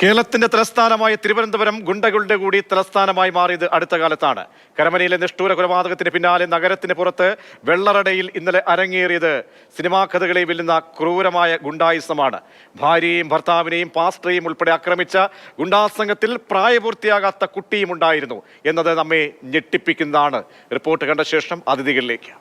കേരളത്തിന്റെ തലസ്ഥാനമായ തിരുവനന്തപുരം ഗുണ്ടകളുടെ കൂടി തലസ്ഥാനമായി മാറിയത് അടുത്ത കാലത്താണ്. കരമനയിലെ നിഷ്ഠൂര കൊലപാതകത്തിന് പിന്നാലെ നഗരത്തിന് പുറത്ത് വെള്ളറടയിൽ ഇന്നലെ അരങ്ങേറിയത് സിനിമാ കഥകളെ വെല്ലുന്ന ക്രൂരമായ ഗുണ്ടായുസമാണ്. ഭാര്യയെയും ഭർത്താവിനെയും പാസ്റ്ററെയും ഉൾപ്പെടെ ആക്രമിച്ച ഗുണ്ടാസംഘത്തിൽ പ്രായപൂർത്തിയാകാത്ത കുട്ടിയും ഉണ്ടായിരുന്നു എന്നത് നമ്മെ ഞെട്ടിപ്പിക്കുന്നതാണ്. റിപ്പോർട്ട് കണ്ട ശേഷം അതിഥികളിലേക്ക്.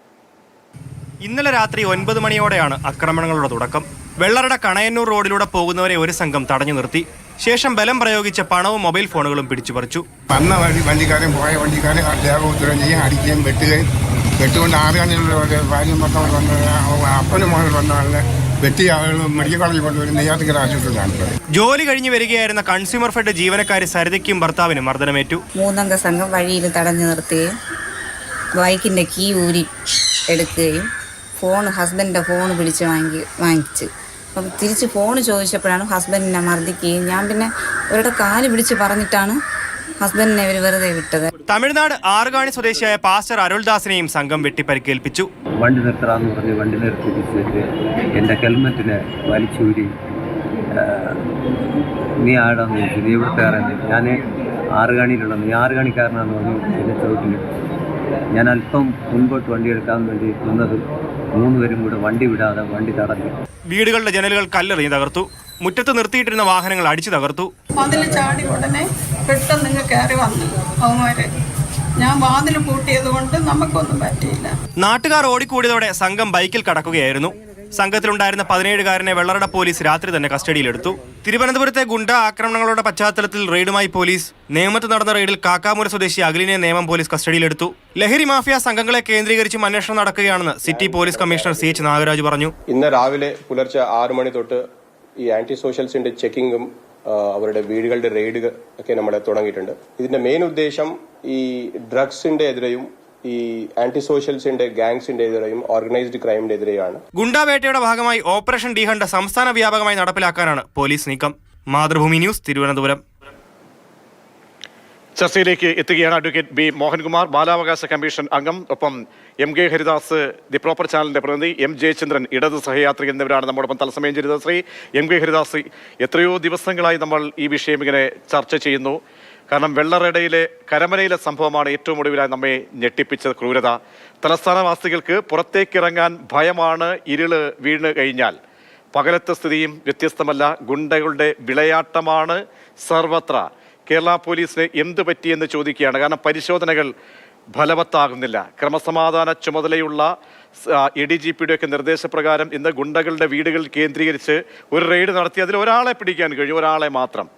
ഇന്നലെ രാത്രി 9 മണിയോടെയാണ് ആക്രമണങ്ങളുടെ തുടക്കം. വെള്ളറട കണയന്നൂർ റോഡിലൂടെ പോകുന്നവരെ ഒരു സംഘം തടഞ്ഞു നിർത്തി. ശേഷം ബലം പ്രയോഗിച്ച പണവും മൊബൈൽ ഫോണുകളും പിടിച്ചുപറിച്ചു. വന്ന വണ്ടിക്കാരൻ പോയ വണ്ടിക്കാരൻ ദേഹോത്തരം ചെയ്യാൻ അടിക്കുകയും വെട്ടുകൊണ്ട് ആറുകാണിലുള്ള ഭാര്യ മക്കൾ വന്ന അപ്പനും മകൾ വന്ന ആളിനെ വെട്ടി ആളുകൾ മെഡിക്കൽ കോളേജിൽ കൊണ്ടുവരും നെയ്യാറ്റിക്കര ആശുപത്രിയിലാണ്. ജോലി കഴിഞ്ഞ് വരികയായിരുന്ന കൺസ്യൂമർ ഫെഡ് ജീവനക്കാരി സരിതയ്ക്കും ഭർത്താവിനും മർദ്ദനമേറ്റു. 3 അംഗ സംഘം വഴിയിൽ തടഞ്ഞു നിർത്തുകയും ബൈക്കിന്റെ കീ ഊരി എടുക്കുകയും ഹസ്ബൻഡിൻ്റെ ഫോൺ പിടിച്ച് വാങ്ങിച്ച് അപ്പം തിരിച്ച് ഫോൺ ചോദിച്ചപ്പോഴാണ് ഹസ്ബൻഡിനെ മർദ്ദിക്കുകയും ഞാൻ പിന്നെ ഇവരുടെ കാല് പിടിച്ച് പറഞ്ഞിട്ടാണ് ഹസ്ബൻഡിനെ ഇവർ വെറുതെ വിട്ടത്. തമിഴ്നാട് ആറുകാണി സ്വദേശിയായ പാസ്റ്റർ അരുൾദാസിനെയും സംഘം വെട്ടിപ്പരിക്കേൽപ്പിച്ചു. വണ്ടി നിർത്തണമെന്ന് പറഞ്ഞ് വണ്ടി നിർത്തിപ്പിച്ചിട്ട് എൻ്റെ ഹെൽമെറ്റിനെ വലിച്ചൂരി നീ ആടാന്ന് ചോദിച്ചു. നീ ഇവിടുത്തെ അറിയുന്നത് ഞാൻ ആറുകാണിയിലുള്ള നീ ആറുകാണിക്കാരനാണെന്ന് പറഞ്ഞു. എൻ്റെ ചോട്ടിൽ ഞാൻ അല്പം മുൻപോട്ട് വണ്ടി എടുക്കാൻ വേണ്ടി നിന്നത് 3 പേരും കൂടെ വണ്ടി വിടാതെ വണ്ടി തടഞ്ഞു. വീടുകളുടെ ജനലുകൾ കല്ലെറിഞ്ഞ് തകർത്തു. മുറ്റത്ത് നിർത്തിയിട്ടിരുന്ന വാഹനങ്ങൾ അടിച്ചു തകർത്തു. വാതിൽ ചാടി ഉടനെ പെട്ടെന്ന് നിങ്ങൾ കയറി വന്നു അവന്മാര്. ഞാൻ വാതിൽ പൂട്ടിയത് കൊണ്ട് നമുക്കൊന്നും പറ്റിയില്ല. നാട്ടുകാർ ഓടിക്കൂടിയതോടെ സംഘം ബൈക്കിൽ കടക്കുകയായിരുന്നു. സംഘത്തിലുണ്ടായിരുന്ന 17-കാരനെ വെള്ളറട പോലീസ് രാത്രി തന്നെ കസ്റ്റഡിയിലെടുത്തു. തിരുവനന്തപുരത്തെ ഗുണ്ട ആക്രമണങ്ങളുടെ പശ്ചാത്തലത്തിൽ റെയ്ഡുമായി പോലീസ്. നേമത്ത് നടന്ന റെയ്ഡിൽ കാക്കാമൂല സ്വദേശി അഖിലിനെ നേമം പോലീസ് കസ്റ്റഡിയിലെടുത്തു. ലഹരി മാഫിയ സംഘങ്ങളെ കേന്ദ്രീകരിച്ചും അന്വേഷണം നടക്കുകയാണെന്ന് city police commissioner CH Nagaraj പറഞ്ഞു. ഇന്ന് രാവിലെ പുലർച്ചെ 6 മണി തൊട്ട് ഈ ആന്റി സോഷ്യൽസിന്റെ ചെക്കിങ്ങും അവരുടെ വീടുകളുടെ റെയ്ഡ് ഒക്കെ നമ്മളെ തുടങ്ങിയിട്ടുണ്ട്. ഇതിന്റെ മെയിൻ ഉദ്ദേശം ഈ ഡ്രഗ്സിന്റെ എതിരെയും ഈ ആന്റി സോഷ്യൽസിന്റെ ഗാങ്സിന്റെ എതിരെയും ഓർഗനൈസ്ഡ് ക്രൈമിന്റെ എതിരെയാണ്. ഗുണ്ടാവേട്ടയുടെ ഭാഗമായി ഓപ്പറേഷൻ ഡി ഹണ്ട് സംസ്ഥാന വ്യാപകമായി നടപ്പിലാക്കാനാണ് പോലീസ് നീക്കം. മാതൃഭൂമി ന്യൂസ്, തിരുവനന്തപുരം. ചർച്ചയിലേക്ക് എത്തുകയാണ് അഡ്വക്കേറ്റ് ബി മോഹൻകുമാർ, ബാലാവകാശ കമ്മീഷൻ അംഗം, ഒപ്പം MK ഹരിദാസ്, ദി പ്രോപ്പർ ചാനലിന്റെ പ്രതിനിധി, M ജയചന്ദ്രൻ, ഇടത് സഹയാത്രിക എന്നിവരാണ് നമ്മോടൊപ്പം തത്സമയം ചെയ്തത്. ശ്രീ MK ഹരിദാസ്, എത്രയോ ദിവസങ്ങളായി നമ്മൾ ഈ വിഷയം ഇങ്ങനെ ചർച്ച ചെയ്യുന്നു. കാരണം വെള്ളറടയിലെ കരമനയിലെ സംഭവമാണ് ഏറ്റവും ഒടുവിലായി നമ്മെ ഞെട്ടിപ്പിച്ച ക്രൂരത. തലസ്ഥാനവാസികൾക്ക് പുറത്തേക്കിറങ്ങാൻ ഭയമാണ്. ഇരുള് വീണ് കഴിഞ്ഞാൽ പകലത്തെ സ്ഥിതിയും വ്യത്യസ്തമല്ല. ഗുണ്ടകളുടെ വിളയാട്ടമാണ് സർവത്ര. കേരള പോലീസിന് എന്ത് പറ്റിയെന്ന് ചോദിക്കുകയാണ്. കാരണം പരിശോധനകൾ ഫലവത്താകുന്നില്ല. ക്രമസമാധാന ചുമതലയുള്ള ADGPയുടെ ഒക്കെ നിർദ്ദേശപ്രകാരം ഇന്ന് ഗുണ്ടകളുടെ വീടുകൾ കേന്ദ്രീകരിച്ച് ഒരു റെയ്ഡ് നടത്തി അതിൽ ഒരാളെ പിടിക്കാൻ കഴിഞ്ഞു, ഒരാളെ മാത്രം.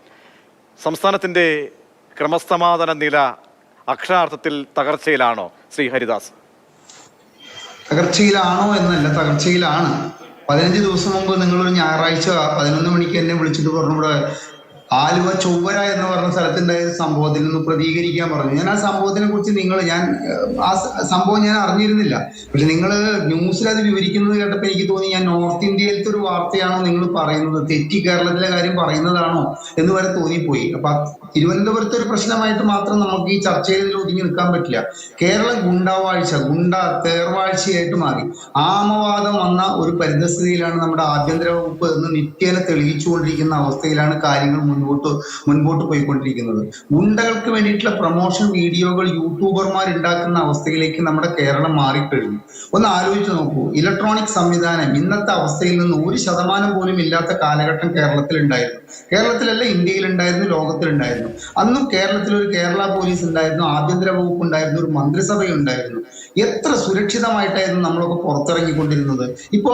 സംസ്ഥാനത്തിൻ്റെ ക്രമസമാധാന നില അക്ഷരാർത്ഥത്തിൽ തകർച്ചയിലാണോ ശ്രീ ഹരിദാസ്? തകർച്ചയിലാണോ എന്നല്ല, തകർച്ചയിലാണ്. 15 ദിവസം മുമ്പ് നിങ്ങളൊരു ഞായറാഴ്ച 11 മണിക്ക് എന്നെ വിളിച്ചിട്ട് പറഞ്ഞു ഇവിടെ ആലുവ ചൊവ്വര എന്ന് പറഞ്ഞ സ്ഥലത്തുണ്ടായ സംഭവത്തിൽ നിന്ന് പ്രതികരിക്കാൻ പറഞ്ഞു. ഞാൻ ആ സംഭവത്തിനെ കുറിച്ച് ആ സംഭവം ഞാൻ അറിഞ്ഞിരുന്നില്ല. പക്ഷെ നിങ്ങൾ ന്യൂസിൽ അത് വിവരിക്കുന്നത് കേട്ടപ്പോൾ എനിക്ക് തോന്നി ഞാൻ നോർത്ത് ഇന്ത്യയിലത്തെ ഒരു വാർത്തയാണോ നിങ്ങൾ പറയുന്നത്, തെറ്റി കേരളത്തിലെ കാര്യം പറയുന്നതാണോ എന്ന് വരെ തോന്നിപ്പോയി. അപ്പൊ തിരുവനന്തപുരത്തെ ഒരു പ്രശ്നമായിട്ട് മാത്രം നമുക്ക് ഈ ചർച്ചയിൽ ഒതുങ്ങി നിൽക്കാൻ പറ്റില്ല. കേരളം ഗുണ്ട തേർവാഴ്ചയായിട്ട് മാറി. ആമവാദം വന്ന ഒരു പരിതസ്ഥിതിയിലാണ് നമ്മുടെ ആഭ്യന്തര വകുപ്പ് എന്ന് നിത്യേന തെളിയിച്ചുകൊണ്ടിരിക്കുന്ന അവസ്ഥയിലാണ് കാര്യങ്ങൾ മുൻപോട്ട് പോയിക്കൊണ്ടിരിക്കുന്നത്. ഗുണ്ടകൾക്ക് വേണ്ടിയിട്ടുള്ള പ്രൊമോഷൻ വീഡിയോകൾ യൂട്യൂബർമാർ ഉണ്ടാക്കുന്ന അവസ്ഥയിലേക്ക് നമ്മുടെ കേരളം മാറിക്കഴിഞ്ഞു. ഒന്ന് ആലോചിച്ച് നോക്കൂ. ഇലക്ട്രോണിക് സംവിധാനം ഇന്നത്തെ അവസ്ഥയിൽ നിന്ന് 1% പോലും ഇല്ലാത്ത കാലഘട്ടം കേരളത്തിലുണ്ടായിരുന്നു. കേരളത്തിലല്ല, ഇന്ത്യയിലുണ്ടായിരുന്നു, ലോകത്തിലുണ്ടായിരുന്നു. അന്നും കേരളത്തിലൊരു കേരള പോലീസ് ഉണ്ടായിരുന്നു, ആഭ്യന്തര വകുപ്പ് ഉണ്ടായിരുന്നു, ഒരു മന്ത്രിസഭയുണ്ടായിരുന്നു. എത്ര സുരക്ഷിതമായിട്ടായിരുന്നു നമ്മളൊക്കെ പുറത്തിറങ്ങിക്കൊണ്ടിരുന്നത്. ഇപ്പോ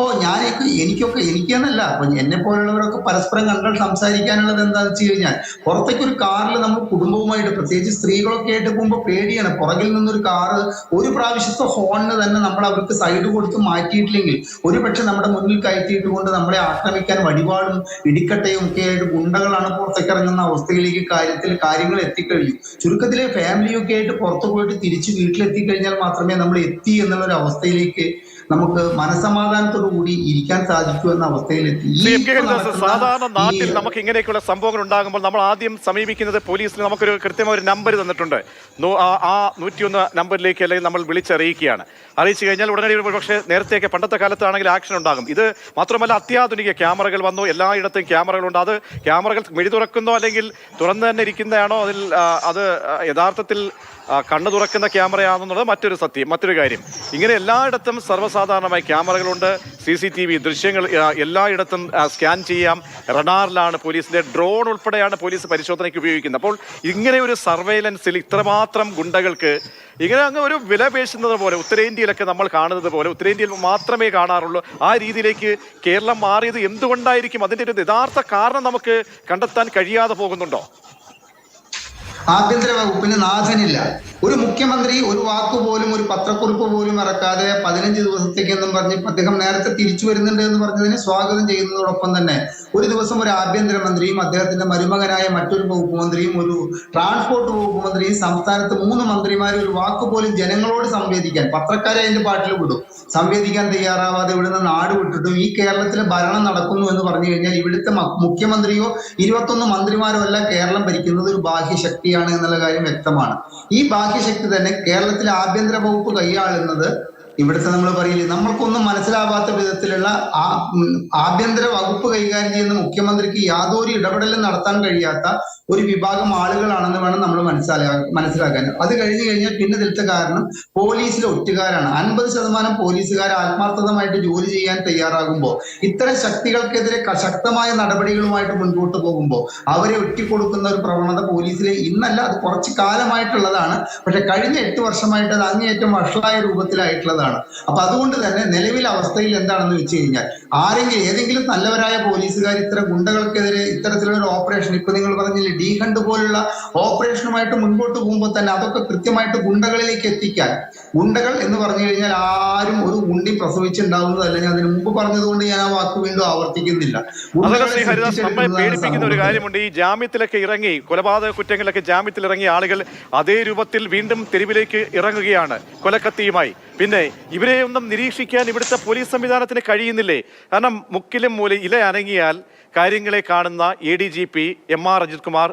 എനിക്കെന്നല്ല, അപ്പൊ എന്നെ പോലുള്ളവരൊക്കെ പരസ്പരം കണ്ടാൽ സംസാരിക്കാനുള്ളത് എന്താണെന്ന് വെച്ച് കഴിഞ്ഞാൽ, പുറത്തേക്ക് ഒരു കാറിൽ നമ്മൾ കുടുംബവുമായിട്ട്, പ്രത്യേകിച്ച് സ്ത്രീകളൊക്കെ ആയിട്ട് പോകുമ്പോൾ പേടിയാണ്. പുറകിൽ നിന്നൊരു കാറ് ഒരു പ്രാവശ്യത്തെ ഹോണിന് തന്നെ നമ്മൾ അവർക്ക് സൈഡ് കൊടുത്ത് മാറ്റിയിട്ടില്ലെങ്കിൽ ഒരുപക്ഷെ നമ്മുടെ മുന്നിൽ കയറ്റിയിട്ട് കൊണ്ട് നമ്മളെ ആക്രമിക്കാൻ വടിവാളും ഇടിക്കട്ടയും ഒക്കെ ആയിട്ട് ഗുണ്ടകളാണ് പുറത്തേക്ക് ഇറങ്ങുന്ന അവസ്ഥയിലേക്ക് കാര്യങ്ങൾ എത്തിക്കഴിഞ്ഞു. ചുരുക്കത്തിലെ ഫാമിലിയൊക്കെ ആയിട്ട് പുറത്തു പോയിട്ട് തിരിച്ച് വീട്ടിലെത്തിക്കഴിഞ്ഞാൽ മാത്രമേ നമ്മൾ എത്തി എന്നുള്ള ഒരു അവസ്ഥയിലേക്ക് നമുക്ക് മനസമാധാനത്തോടു കൂടി ഇരിക്കാൻ സാധിക്കൂ എന്ന അവസ്ഥയിലെത്തി. സാധാരണ നാട്ടിൽ നമുക്ക് ഇങ്ങനെയൊക്കെയുള്ള സംഭവങ്ങൾ ഉണ്ടാകുമ്പോൾ നമ്മൾ ആദ്യം സമീപിക്കുന്നത് പോലീസിന് നമുക്കൊരു കൃത്യമായ ഒരു നമ്പർ തന്നിട്ടുണ്ട്. ആ 101 നമ്പറിലേക്ക് അല്ലെങ്കിൽ നമ്മൾ വിളിച്ചറിയിക്കുകയാണ്. അറിയിച്ചു കഴിഞ്ഞാൽ ഉടനടി പക്ഷേ നേരത്തെയൊക്കെ പണ്ടത്തെ കാലത്താണെങ്കിൽ ആക്ഷൻ ഉണ്ടാകും. ഇത് മാത്രമല്ല അത്യാധുനിക ക്യാമറകൾ വന്നു, എല്ലായിടത്തും ക്യാമറകളുണ്ട്. അത് ക്യാമറകൾ മിഴി തുറക്കുന്നോ അല്ലെങ്കിൽ തുറന്നു തന്നെ ഇരിക്കുന്നതാണോ അത് യഥാർത്ഥത്തിൽ കണ്ണു തുറക്കുന്ന ക്യാമറയാണെന്നുള്ളത് മറ്റൊരു കാര്യം. ഇങ്ങനെ എല്ലായിടത്തും സർവ്വസാധാരണമായി ക്യാമറകളുണ്ട്. CCTV ദൃശ്യങ്ങൾ എല്ലായിടത്തും സ്കാൻ ചെയ്യാം. റഡാറിലാണ് പോലീസിന്റെ ഡ്രോൺ ഉൾപ്പെടെയാണ് പോലീസ് പരിശോധനയ്ക്ക് ഉപയോഗിക്കുന്നത്. അപ്പോൾ ഇങ്ങനെ ഒരു സർവൈലൻസിൽ ഇത്രമാത്രം ഗുണ്ടകൾക്ക് ഇങ്ങനെ അങ്ങ് ഒരു വില പേശുന്നത് പോലെ ഉത്തരേന്ത്യയിലൊക്കെ നമ്മൾ കാണുന്നത് പോലെ ഉത്തരേന്ത്യയിൽ മാത്രമേ കാണാറുള്ളൂ. ആ രീതിയിലേക്ക് കേരളം മാറിയത് എന്തുകൊണ്ടായിരിക്കും? അതിൻ്റെ ഒരു യഥാർത്ഥ കാരണം നമുക്ക് കണ്ടെത്താൻ കഴിയാതെ പോകുന്നുണ്ടോ? ആഭ്യന്തര വകുപ്പിന് നാഥനില്ല. ഒരു മുഖ്യമന്ത്രി ഒരു വാക്കുപോലും ഒരു പത്രക്കുറിപ്പ് പോലും ഇറക്കാതെ 15 ദിവസത്തേക്കെന്നും പറഞ്ഞ് അദ്ദേഹം നേരത്തെ തിരിച്ചു വരുന്നുണ്ട് എന്ന് പറഞ്ഞതിനെ സ്വാഗതം ചെയ്യുന്നതോടൊപ്പം തന്നെ ഒരു ദിവസം ഒരു ആഭ്യന്തരമന്ത്രിയും അദ്ദേഹത്തിന്റെ മരുമകനായ മറ്റൊരു വകുപ്പ് മന്ത്രിയും ഒരു ട്രാൻസ്പോർട്ട് വകുപ്പ് മന്ത്രിയും സംസ്ഥാനത്ത് 3 മന്ത്രിമാരും ഒരു വാക്കുപോലും ജനങ്ങളോട് സംവേദിക്കാൻ, പത്രക്കാരെ അതിന്റെ പാട്ടിൽ വിടും, സംവേദിക്കാൻ തയ്യാറാവാതെ ഇവിടുന്ന് നാട് വിട്ടിട്ടും ഈ കേരളത്തിലെ ഭരണം നടക്കുന്നു എന്ന് പറഞ്ഞു കഴിഞ്ഞാൽ ഇവിടുത്തെ മുഖ്യമന്ത്രിയോ 21 മന്ത്രിമാരോ അല്ല കേരളം ഭരിക്കുന്നത്, ഒരു ബാഹ്യശക്തിയാണ് എന്നുള്ള കാര്യം വ്യക്തമാണ്. ഈ ബാഹ്യശക്തി തന്നെ കേരളത്തിലെ ആഭ്യന്തര വകുപ്പ് കൈയാളുന്നത് ഇവിടുത്തെ നമ്മൾ പറയില്ലേ, നമ്മൾക്കൊന്നും മനസ്സിലാവാത്ത വിധത്തിലുള്ള ആഭ്യന്തര വകുപ്പ് കൈകാര്യം ചെയ്യുന്ന മുഖ്യമന്ത്രിക്ക് യാതൊരു ഇടപെടലും നടത്താൻ കഴിയാത്ത ഒരു വിഭാഗം ആളുകളാണെന്ന് വേണം നമ്മൾ മനസ്സിലാക്കാൻ. അത് കഴിഞ്ഞു കഴിഞ്ഞാൽ പിന്നെ ഇതിലത്തെ കാരണം പോലീസിലെ ഒറ്റുകാരാണ്. 50% പോലീസുകാർ ആത്മാർത്ഥമായിട്ട് ജോലി ചെയ്യാൻ തയ്യാറാകുമ്പോൾ ഇത്തരം ശക്തികൾക്കെതിരെ ശക്തമായ നടപടികളുമായിട്ട് മുൻപോട്ട് പോകുമ്പോൾ അവരെ ഒറ്റിക്കൊടുക്കുന്ന ഒരു പ്രവണത പോലീസിലെ ഇന്നല്ല, അത് കുറച്ച് കാലമായിട്ടുള്ളതാണ്. പക്ഷെ കഴിഞ്ഞ 8 വർഷമായിട്ട് അത് അങ്ങേയറ്റം വഷളായ രൂപത്തിലായിട്ടുള്ളതാണ്. അപ്പൊ അതുകൊണ്ട് തന്നെ നിലവിലെ അവസ്ഥയിൽ എന്താണെന്ന് വെച്ച് കഴിഞ്ഞാൽ ഏതെങ്കിലും നല്ലവരായ പോലീസുകാർ ഇത്തരം ഗുണ്ടകൾക്കെതിരെ ഇത്തരത്തിലുള്ള ഒരു ഓപ്പറേഷൻ, ഇപ്പൊ നിങ്ങൾ പറഞ്ഞില്ലേ ഡി ഹണ്ട് പോലുള്ള ഓപ്പറേഷനുമായിട്ട് മുൻപോട്ട് പോകുമ്പോൾ തന്നെ അതൊക്കെ കൃത്യമായിട്ട് ഗുണ്ടകളിലേക്ക് എത്തിക്കാൻ, ഗുണ്ടകൾ എന്ന് പറഞ്ഞു കഴിഞ്ഞാൽ ആരും ഒരു ഗുണ്ടി പ്രസവിച്ചുണ്ടാവുന്നതല്ല. ഞാൻ അതിന് മുമ്പ് പറഞ്ഞതുകൊണ്ട് ഞാൻ ആ വാക്ക് വീണ്ടും ആവർത്തിക്കുന്നില്ല. പേടിപ്പിക്കുന്ന ഒരു കാര്യമുണ്ട്. ഈ ജാമ്യത്തിലൊക്കെ ഇറങ്ങി കൊലപാതക കുറ്റങ്ങളിലൊക്കെ ജാമ്യത്തിൽ ഇറങ്ങിയ ആളുകൾ അതേ രൂപത്തിൽ വീണ്ടും തെരുവിലേക്ക് ഇറങ്ങുകയാണ് കൊലക്കത്തിയുമായി. പിന്നെ ഇവരെ ഒന്നും നിരീക്ഷിക്കാൻ ഇവിടുത്തെ പോലീസ് സംവിധാനത്തിന് കഴിയുന്നില്ലേ? കാരണം മുക്കിലും ഇല അനങ്ങിയാൽ കാര്യങ്ങളെ കാണുന്ന ADGP MR അജിത് കുമാർ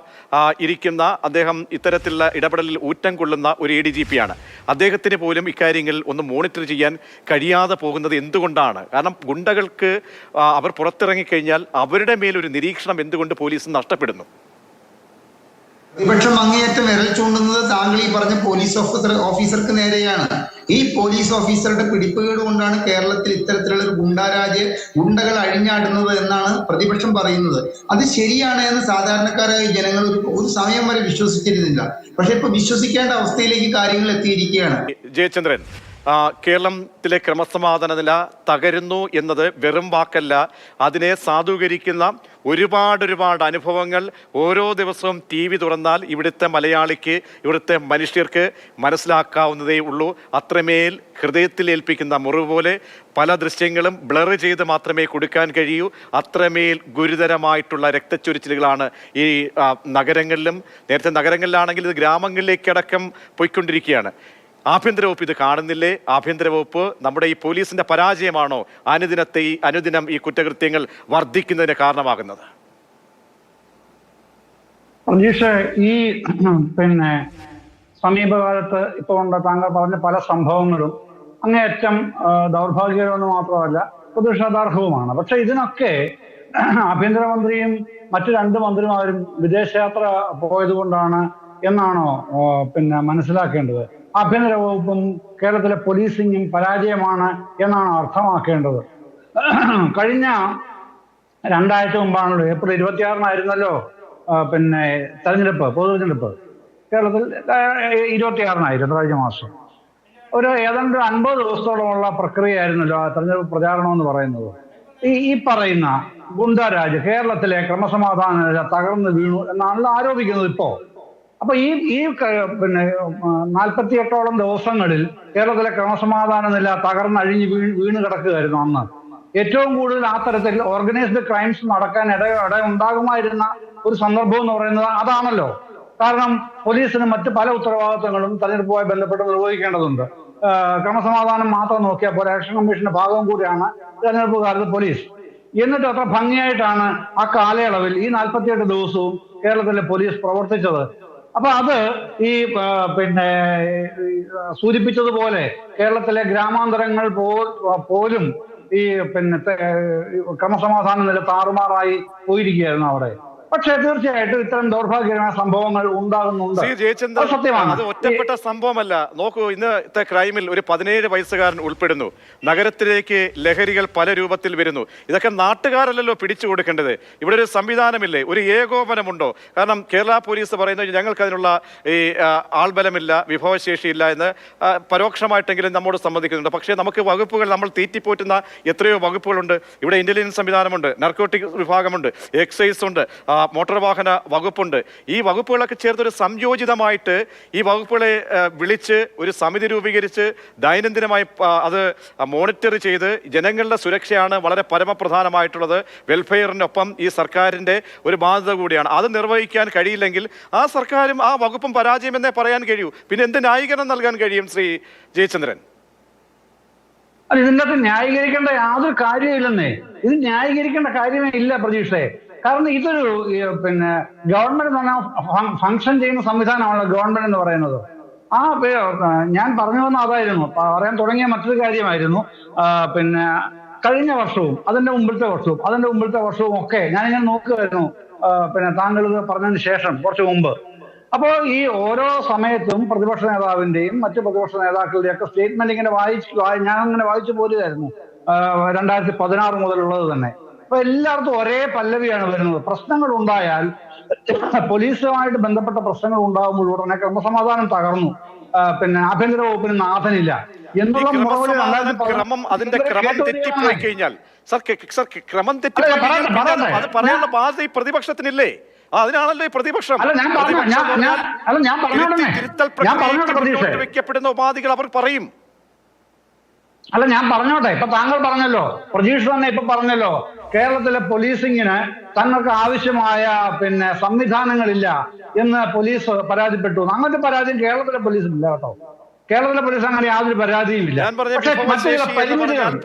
ഇരിക്കുന്ന അദ്ദേഹം ഇത്തരത്തിലുള്ള ഇടപെടലിൽ ഊറ്റം കൊള്ളുന്ന ഒരു ADGP ആണ്. അദ്ദേഹത്തിന് പോലും ഇക്കാര്യങ്ങൾ ഒന്ന് മോണിറ്റർ ചെയ്യാൻ കഴിയാതെ പോകുന്നത് എന്തുകൊണ്ടാണ്? കാരണം ഗുണ്ടകൾക്ക് അവർ പുറത്തിറങ്ങിക്കഴിഞ്ഞാൽ അവരുടെ മേലൊരു നിരീക്ഷണം എന്തുകൊണ്ട് പോലീസ് നഷ്ടപ്പെടുന്നു? പ്രതിപക്ഷം അങ്ങേയറ്റം വിരൽ ചൂണ്ടുന്നത് താങ്കൾ ഈ പറഞ്ഞ പോലീസ് ഓഫീസർക്ക് നേരെയാണ്. ഈ പോലീസ് ഓഫീസറുടെ പിടിപ്പുകേട് കൊണ്ടാണ് കേരളത്തിൽ ഇത്തരത്തിലുള്ള ഒരു ഗുണ്ടകൾ അഴിഞ്ഞാടുന്നത് എന്നാണ് പ്രതിപക്ഷം പറയുന്നത്. അത് ശരിയാണ് എന്ന് സാധാരണക്കാരായ ജനങ്ങൾ ഒരു സമയം വരെ വിശ്വസിച്ചിരുന്നില്ല. പക്ഷെ ഇപ്പൊ വിശ്വസിക്കേണ്ട അവസ്ഥയിലേക്ക് കാര്യങ്ങൾ എത്തിയിരിക്കുകയാണ്. ജയചന്ദ്രൻ, കേരളത്തിലെ ക്രമസമാധാന നില തകരുന്നു എന്നത് വെറും വാക്കല്ല. അതിനെ സാധൂകരിക്കുന്ന ഒരുപാട് അനുഭവങ്ങൾ ഓരോ ദിവസവും TV തുറന്നാൽ ഇവിടുത്തെ മലയാളിക്ക്, ഇവിടുത്തെ മനുഷ്യർക്ക് മനസ്സിലാക്കാവുന്നതേ ഉള്ളൂ. അത്രമേൽ ഹൃദയത്തിൽ ഏൽപ്പിക്കുന്ന മുറിവ് പോലെ പല ദൃശ്യങ്ങളും ബ്ലർ ചെയ്ത് മാത്രമേ കൊടുക്കാൻ കഴിയൂ. അത്രമേൽ ഗുരുതരമായിട്ടുള്ള രക്തച്ചൊരിച്ചിലുകളാണ് ഈ നഗരങ്ങളിലും, നേരത്തെ നഗരങ്ങളിലാണെങ്കിൽ ഇത് ഗ്രാമങ്ങളിലേക്കടക്കം പോയിക്കൊണ്ടിരിക്കുകയാണ്. ആഭ്യന്തര വകുപ്പ് ഇത് കാണുന്നില്ലേ? ആഭ്യന്തര വകുപ്പ് നമ്മുടെ ഈ പോലീസിന്റെ പരാജയമാണോ അനുദിനം ഈ കുറ്റകൃത്യങ്ങൾ വർദ്ധിക്കുന്നതിന് കാരണമാകുന്നത്? പ്രജീഷ്, ഈ സമീപകാലത്ത് ഇപ്പോൾ താങ്കൾ പറഞ്ഞ പല സംഭവങ്ങളും അങ്ങേയറ്റം ദൗർഭാഗ്യകരമെന്ന് മാത്രമല്ല പ്രതിഷേധാർഹവുമാണ്. പക്ഷെ ഇതിനൊക്കെ ആഭ്യന്തരമന്ത്രിയും മറ്റു 2 മന്ത്രിമാരും വിദേശയാത്ര പോയതുകൊണ്ടാണ് എന്നാണോ മനസ്സിലാക്കേണ്ടത്? ആഭ്യന്തര വകുപ്പും കേരളത്തിലെ പോലീസിങ്ങും പരാജയമാണ് എന്നാണ് അർത്ഥമാക്കേണ്ടത്? കഴിഞ്ഞ 2 ആഴ്ച മുമ്പാണല്ലോ, ഏപ്രിൽ 26-നായിരുന്നല്ലോ പൊതുതെരഞ്ഞെടുപ്പ്. കേരളത്തിൽ 26-നായിരുന്നു കഴിഞ്ഞ മാസം. ഏതാണ്ട് 50 ദിവസത്തോളമുള്ള പ്രക്രിയയായിരുന്നല്ലോ ആ തെരഞ്ഞെടുപ്പ് പ്രചാരണം എന്ന് പറയുന്നത്. ഈ പറയുന്ന ഗുണ്ടരാജ് കേരളത്തിലെ ക്രമസമാധാന നില തകർന്നു വീണു എന്നാണല്ലോ ആരോപിക്കുന്നത് ഇപ്പോ. അപ്പൊ ഈ 48ഓളം ദിവസങ്ങളിൽ കേരളത്തിലെ ക്രമസമാധാന നില തകർന്നഴിഞ്ഞ് വീണ് കിടക്കുകയായിരുന്നു. അന്ന് ഏറ്റവും കൂടുതൽ ആ തരത്തിൽ ഓർഗനൈസ്ഡ് ക്രൈംസ് നടക്കാൻ ഉണ്ടാകുമായിരുന്ന ഒരു സന്ദർഭം എന്ന് പറയുന്നത് അതാണല്ലോ. കാരണം പോലീസിന് മറ്റ് പല ഉത്തരവാദിത്തങ്ങളും തെരഞ്ഞെടുപ്പുമായി ബന്ധപ്പെട്ട് നിർവഹിക്കേണ്ടതുണ്ട്. ക്രമസമാധാനം മാത്രം നോക്കിയാൽ പോലെ ഇലക്ഷൻ കമ്മീഷന്റെ ഭാഗവും കൂടിയാണ് തെരഞ്ഞെടുപ്പ് കാലത്ത് പോലീസ്. എന്നിട്ട് അത്ര ഭംഗിയായിട്ടാണ് ആ കാലയളവിൽ ഈ 48 ദിവസവും കേരളത്തിലെ പോലീസ് പ്രവർത്തിച്ചത്. അപ്പൊ അത് ഈ പിന്നെ സൂചിപ്പിച്ചതുപോലെ കേരളത്തിലെ ഗ്രാമാന്തരങ്ങൾ പോലും ഈ പിന്നെ ക്രമസമാധാന നില താറുമാറായി പോയിരിക്കുകയായിരുന്നു അവിടെ. പക്ഷേ തീർച്ചയായിട്ടും ഇത്തരം ദൗർഭാഗ്യകരമായ സംഭവങ്ങൾ ഉണ്ടാകുന്നുണ്ട്. സത്യമാണ്, അത് ഒറ്റപ്പെട്ട സംഭവമല്ല. നോക്കൂ, ഇന്നത്തെ ക്രൈമിൽ ഒരു 17 വയസ്സുകാരൻ ഉൾപ്പെടുന്നു. നഗരത്തിലേക്ക് ലഹരികൾ പല രൂപത്തിൽ വരുന്നു. ഇതൊക്കെ നാട്ടുകാരല്ലല്ലോ പിടിച്ചു കൊടുക്കേണ്ടത്. ഇവിടെ ഒരു സംവിധാനമില്ലേ, ഒരു ഏകോപനമുണ്ടോ? കാരണം കേരള പോലീസ് പറയുന്നത് ഞങ്ങൾക്ക് അതിനുള്ള ഈ ആൾബലമില്ല, വിഭവശേഷിയില്ല എന്ന് പരോക്ഷമായിട്ടെങ്കിലും നമ്മോട് സമ്മതിക്കുന്നുണ്ട്. പക്ഷേ നമുക്ക് വകുപ്പുകൾ, നമ്മൾ തീറ്റിപ്പോറ്റുന്ന എത്രയോ വകുപ്പുകളുണ്ട്. ഇവിടെ ഇന്റലിജൻസ് സംവിധാനമുണ്ട്, നർക്കോട്ടിക് വിഭാഗമുണ്ട്, എക്സൈസ് ഉണ്ട്, മോട്ടോർ വാഹന വകുപ്പുണ്ട്. ഈ വകുപ്പുകളൊക്കെ ചേർത്തൊരു സംയോജിതമായിട്ട് ഈ വകുപ്പുകളെ വിളിച്ച് ഒരു സമിതി രൂപീകരിച്ച് ദൈനംദിനമായി അത് മോണിറ്റർ ചെയ്ത് ജനങ്ങളുടെ സുരക്ഷയാണ് വളരെ പരമപ്രധാനമായിട്ടുള്ളത്. വെൽഫെയറിനൊപ്പം ഈ സർക്കാരിൻ്റെ ഒരു ബാധ്യത കൂടിയാണ്. അത് നിർവഹിക്കാൻ കഴിയില്ലെങ്കിൽ ആ സർക്കാരും ആ വകുപ്പും പരാജയമെന്നേ പറയാൻ കഴിയൂ. പിന്നെ എന്ത് ന്യായീകരണം നൽകാൻ കഴിയും ശ്രീ ജയചന്ദ്രൻ? അത് ഇതിൻ്റെ ന്യായീകരിക്കേണ്ട യാതൊരു കാര്യമില്ലെന്നേ. ഇത് ന്യായീകരിക്കേണ്ട കാര്യമേ ഇല്ല പ്രതീക്ഷയെ. കാരണം ഇതൊരു പിന്നെ ഗവൺമെന്റ് എന്ന് പറഞ്ഞാൽ ഫങ്ഷൻ ചെയ്യുന്ന സംവിധാനമാണ് ഗവൺമെന്റ് എന്ന് പറയുന്നത്. ആ ഞാൻ പറഞ്ഞു വന്ന അതായിരുന്നു പറയാൻ തുടങ്ങിയ മറ്റൊരു കാര്യമായിരുന്നു. പിന്നെ കഴിഞ്ഞ വർഷവും അതിന്റെ മുമ്പിലത്തെ വർഷവും ഒക്കെ ഞാനിങ്ങനെ നോക്കുമായിരുന്നു. പിന്നെ താങ്കൾ ഇത് പറഞ്ഞതിന് ശേഷം കുറച്ച് മുമ്പ്. അപ്പോൾ ഈ ഓരോ സമയത്തും പ്രതിപക്ഷ നേതാവിന്റെയും മറ്റു പ്രതിപക്ഷ നേതാക്കളുടെയും ഒക്കെ സ്റ്റേറ്റ്മെന്റ് ഇങ്ങനെ ഞാൻ അങ്ങനെ വായിച്ചു പോരുമായിരുന്നു. 2016 മുതലുള്ളത് തന്നെ. അപ്പൊ എല്ലായിടത്തും ഒരേ പല്ലവിയാണ് വരുന്നത്. പ്രശ്നങ്ങൾ ഉണ്ടായാൽ, പോലീസുമായിട്ട് ബന്ധപ്പെട്ട പ്രശ്നങ്ങൾ ഉണ്ടാകുമ്പോൾ ഉടനെ ക്രമസമാധാനം തകർന്നു, പിന്നെ ആഭ്യന്തര വകുപ്പിന് നാഥനില്ല എന്നുള്ള പ്രതിപക്ഷത്തിനില്ലേ? അതിനാണല്ലോ ഈ പ്രതിപക്ഷം. വെക്കപ്പെടുന്ന ഉപാധികൾ അവർ പറയും. അല്ല, ഞാൻ പറഞ്ഞോട്ടെ. ഇപ്പൊ താങ്കൾ പറഞ്ഞല്ലോ, പ്രതീക്ഷ തന്നെ ഇപ്പൊ പറഞ്ഞല്ലോ, കേരളത്തിലെ പോലീസിങ്ങിന് തങ്ങൾക്ക് ആവശ്യമായ പിന്നെ സംവിധാനങ്ങളില്ല എന്ന് പോലീസ് പരാതിപ്പെട്ടു. അങ്ങനത്തെ പരാതിയും കേരളത്തിലെ പോലീസിനില്ല കേട്ടോ. കേരളത്തിലെ പോലീസ് അങ്ങനെ യാതൊരു പരാതിയും ഇല്ല.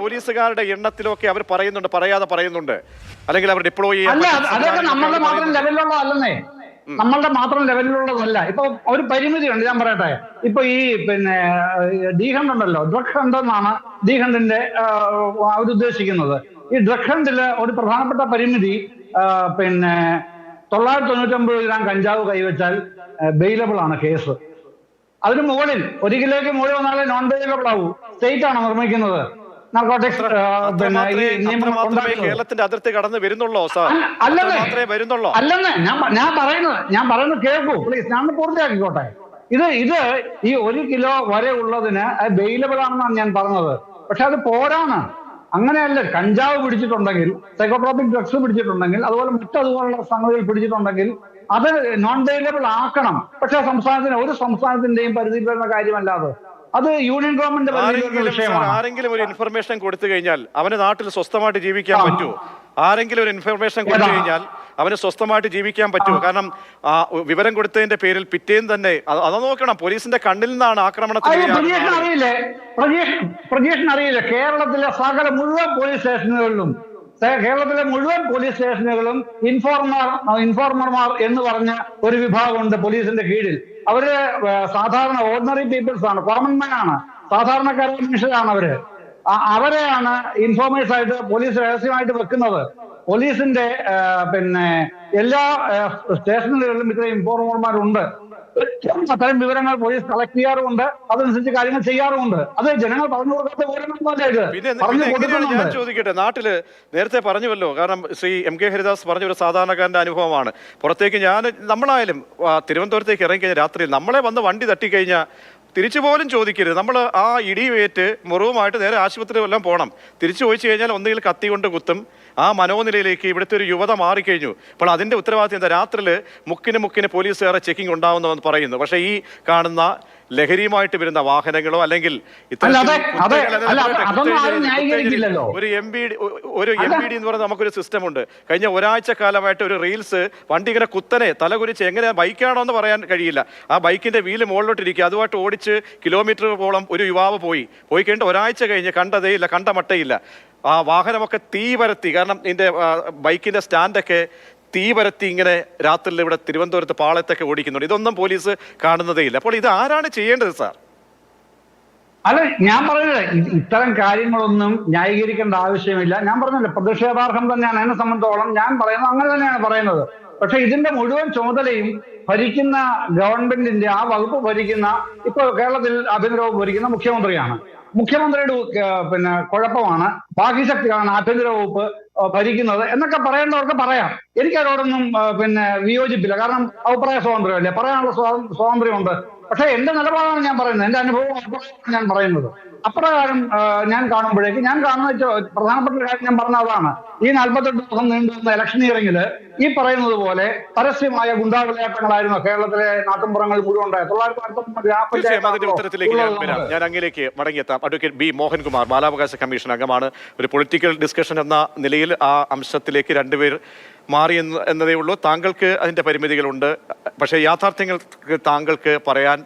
പോലീസുകാരുടെ എണ്ണത്തിലൊക്കെ അവർ പറയുന്നുണ്ട്, പറയാതെ പറയുന്നുണ്ട്, അല്ലെങ്കിൽ അവർ ഡിപ്ലോയ് അല്ല, അതൊക്കെ നമ്മളുടെ മാത്രം ലെവലിലുള്ളതല്ലെന്നേ. നമ്മളുടെ മാത്രം ലെവലിലുള്ളതല്ല. ഇപ്പൊ ഒരു പരിമിതിയുണ്ട്. ഞാൻ പറയട്ടെ, ഇപ്പൊ ഈ പിന്നെ ഡി ഹണ്ട് ഉണ്ടല്ലോ, ഡ്രഗ് ഹണ്ട് എന്നാണ് ഡി ഹണ്ടിന്റെ അവരുദ്ദേശിക്കുന്നത്. ഈ ഡ്രഗ് ഹണ്ടില് ഒരു പ്രധാനപ്പെട്ട പരിമിതി പിന്നെ 999 ഗ്രാം കഞ്ചാവ് കൈവച്ചാൽ ബെയിലബിൾ ആണ് കേസ്. അതിന് മുകളിൽ 1 കിലോയ്ക്ക് മുകളിൽ വന്നാലേ നോൺ ബെയിലബിൾ ആവൂ. സ്റ്റേറ്റ് ആണ് നിർമ്മിക്കുന്നത്. നാർക്കോട്ടിക്സ് കേരളത്തിന്റെ അതിർത്തി കടന്ന് വരുന്നുള്ളോ സാർ? അല്ലെന്ന് ഞാൻ പറയുന്നത് കേൾക്കൂ പ്ലീസ്, ഞാൻ പൂർത്തിയാക്കിക്കോട്ടെ. ഇത് ഈ 1 കിലോ വരെ ഉള്ളതിന് ബെയിലബിൾ ആണെന്നാണ് ഞാൻ പറഞ്ഞത്. പക്ഷെ അത് പോരാണ്. അങ്ങനെയല്ല. കഞ്ചാവ് പിടിച്ചിട്ടുണ്ടെങ്കിൽ, സൈക്കോട്രോപിക് ഡ്രഗ്സ് പിടിച്ചിട്ടുണ്ടെങ്കിൽ, അതുപോലെ അതുപോലുള്ള സംഗതികൾ പിടിച്ചിട്ടുണ്ടെങ്കിൽ അത് നോൺ ബെയിലബിൾ ആക്കണം. പക്ഷെ ഒരു സംസ്ഥാനത്തിന്റെയും പരിധിയിൽ വരുന്ന കാര്യമല്ലാതെ അത് യൂണിയൻ ഗവൺമെന്റ് വിഷയമാണ്. ആരെങ്കിലും ഒരു ഇൻഫർമേഷൻ കൊടുത്തു കഴിഞ്ഞാൽ അവന് നാട്ടിൽ സ്വസ്ഥമായിട്ട് ജീവിക്കാൻ പറ്റുമോ? ആരെങ്കിലും ഒരു ഇൻഫർമേഷൻ കൊടുത്തു കഴിഞ്ഞാൽ അവന് സ്വസ്ഥമായിട്ട് ജീവിക്കാൻ പറ്റുമോ? കാരണം വിവരം കൊടുത്തതിന്റെ പേരിൽ പിറ്റേന്ന് തന്നെ അത് നോക്കണം. പോലീസിന്റെ കണ്ണിൽ നിന്നാണ് ആക്രമണത്തിന് അറിയില്ല. കേരളത്തിലെ സകല മുഴുവൻ പോലീസ് സ്റ്റേഷനുകളിലും ഇൻഫോർമർമാർ എന്ന് പറഞ്ഞ ഒരു വിഭാഗമുണ്ട് പോലീസിന്റെ കീഴിൽ. അവര് സാധാരണ ഓർഡിനറി പീപ്പിൾസ് ആണ്, കോമൺ മാൻ ആണ്, സാധാരണക്കാരായ മനുഷ്യരാണ്. അവരെയാണ് ഇൻഫോർമേഴ്സ് ആയിട്ട് പോലീസ് രഹസ്യമായിട്ട് വെക്കുന്നത്. പോലീസിന്റെ പിന്നെ എല്ലാ സ്റ്റേഷനുകളിലും ഇത്രയും ഇൻഫോർമർമാരുണ്ട്. അത്തരം വിവരങ്ങൾ പോലീസ് കളക്ട് ചെയ്യാറുമുണ്ട്, അതനുസരിച്ച് കാര്യങ്ങൾ ചെയ്യാറുമുണ്ട്. അത് ജനങ്ങൾ പറഞ്ഞു കൊടുക്കാത്ത വിവരങ്ങളൊന്നുമല്ല. ഞാൻ ചോദിക്കട്ടെ, നാട്ടില് നേരത്തെ പറഞ്ഞുവല്ലോ, കാരണം ശ്രീ MK ഹരിദാസ് പറഞ്ഞ ഒരു സാധാരണക്കാരന്റെ അനുഭവമാണ്. പുറത്തേക്ക് നമ്മളായാലും തിരുവനന്തപുരത്തേക്ക് ഇറങ്ങിക്കഴിഞ്ഞാൽ രാത്രിയിൽ നമ്മളെ വന്ന് വണ്ടി തട്ടിക്കഴിഞ്ഞാൽ തിരിച്ചു പോലും ചോദിക്കരുത്. നമ്മൾ ആ ഇടിവേറ്റ് മുറിവുമായിട്ട് നേരെ ആശുപത്രി വല്ലതും പോകണം. തിരിച്ചു ചോദിച്ചു കഴിഞ്ഞാൽ ഒന്നുകിൽ കത്തി കൊണ്ട് കുത്തും. ആ മനോനിലയിലേക്ക് ഇവിടുത്തെ ഒരു യുവത മാറിക്കഴിഞ്ഞു. അപ്പോൾ അതിൻ്റെ ഉത്തരവാദിത്വം എന്താ? രാത്രിയിൽ മുക്കിന് പോലീസുകാരെ ചെക്കിംഗ് ഉണ്ടാവുന്നതെന്ന് പറയുന്നു. പക്ഷേ ഈ കാണുന്ന ലഹരിയുമായിട്ട് വരുന്ന വാഹനങ്ങളോ അല്ലെങ്കിൽ ഒരു എം ബി ഡി എന്ന് പറയുന്നത് നമുക്കൊരു സിസ്റ്റം ഉണ്ട്. കഴിഞ്ഞ ഒരാഴ്ച കാലമായിട്ട് ഒരു റീൽസ് വണ്ടി ഇങ്ങനെ കുത്തനെ തലകുരിച്ച് എങ്ങനെ ബൈക്കാണോ എന്ന് പറയാൻ കഴിയില്ല, ആ ബൈക്കിന്റെ വീല് മുകളിലോട്ടിരിക്കുക, അതുമായിട്ട് ഓടിച്ച് കിലോമീറ്ററുകളോളം ഒരു യുവാവ് പോയി കഴിഞ്ഞിട്ട് ഒരാഴ്ച കഴിഞ്ഞ് കണ്ടതേ ഇല്ല, കണ്ട മട്ടയില്ല. ആ വാഹനമൊക്കെ തീ പരത്തി, കാരണം ഇതിന്റെ ബൈക്കിന്റെ സ്റ്റാൻഡൊക്കെ തീ പരത്തി ഇങ്ങനെ രാത്രിയിൽ ഇവിടെ തിരുവനന്തപുരത്ത് പാളത്തൊക്കെ ഓടിക്കുന്നുണ്ട്. ഇതൊന്നും പോലീസ് കാണുന്നതേ ഇല്ല. അപ്പോൾ ഇത് ആരാണ് ചെയ്യേണ്ടത് സാർ? അല്ല, ഞാൻ പറയുന്നത് ഇത്തരം കാര്യങ്ങളൊന്നും ന്യായീകരിക്കേണ്ട ആവശ്യമില്ല. ഞാൻ പറഞ്ഞല്ലോ, പ്രതിഷേധാർഹം തന്നെയാണ്. എന്നെ സംബന്ധിച്ചോളം ഞാൻ പറയുന്നത് അങ്ങനെ തന്നെയാണ് പറയുന്നത്. പക്ഷെ ഇതിന്റെ മുഴുവൻ ചുമതലയും ഭരിക്കുന്ന ഗവൺമെന്റിന്റെ, ആ വകുപ്പ് ഭരിക്കുന്ന, ഇപ്പൊ കേരളത്തിൽ ആഭ്യന്തര വകുപ്പ് ഭരിക്കുന്ന മുഖ്യമന്ത്രിയാണ്. മുഖ്യമന്ത്രിയുടെ കുഴപ്പമാണ്, ബാക്കി ശക്തികളാണ് ആഭ്യന്തര വകുപ്പ് ഭരിക്കുന്നത് എന്നൊക്കെ പറയേണ്ടവർക്ക് പറയാം. എനിക്കതോടൊന്നും വിയോജിപ്പില്ല. കാരണം അഭിപ്രായ സ്വാതന്ത്ര്യമല്ലേ, പറയാനുള്ള സ്വാതന്ത്ര്യമുണ്ട്. പക്ഷെ എന്റെ നിലപാടാണ് ഞാൻ പറയുന്നത്, എന്റെ അനുഭവം ഞാൻ പറയുന്നത്. അപ്രകാരം ഞാൻ കാണുമ്പോഴേക്ക് ഞാൻ കാണുന്ന പ്രധാനപ്പെട്ട കാര്യം ഞാൻ പറഞ്ഞ അതാണ്. ഈ 48 ദിവസം നീണ്ടുവന്ന ഇലക്ഷനിയറിംഗില് ഈ പറയുന്നത് പോലെ പരസ്യമായ ഗുണ്ടാവിളയാട്ടങ്ങളായിരുന്നു കേരളത്തിലെ നാട്ടിൻപുറങ്ങൾ മുഴുവൻ ഉണ്ടായത്. 1999 ഞാൻ അങ്ങിലേക്ക് മടങ്ങിയെത്താം. അഡ്വക്കേറ്റ് ബി മോഹൻകുമാർ, ബാലാവകാശ കമ്മീഷൻ അംഗമാണ്. ഒരു പൊളിറ്റിക്കൽ ഡിസ്കഷൻ എന്ന നിലയിൽ ആ അംശത്തിലേക്ക് രണ്ടുപേർ മാറി എന്നതേ ഉള്ളൂ. താങ്കൾക്ക് അതിൻ്റെ പരിമിതികളുണ്ട്, പക്ഷേ യാഥാർത്ഥ്യങ്ങൾ താങ്കൾക്ക് പറയാൻ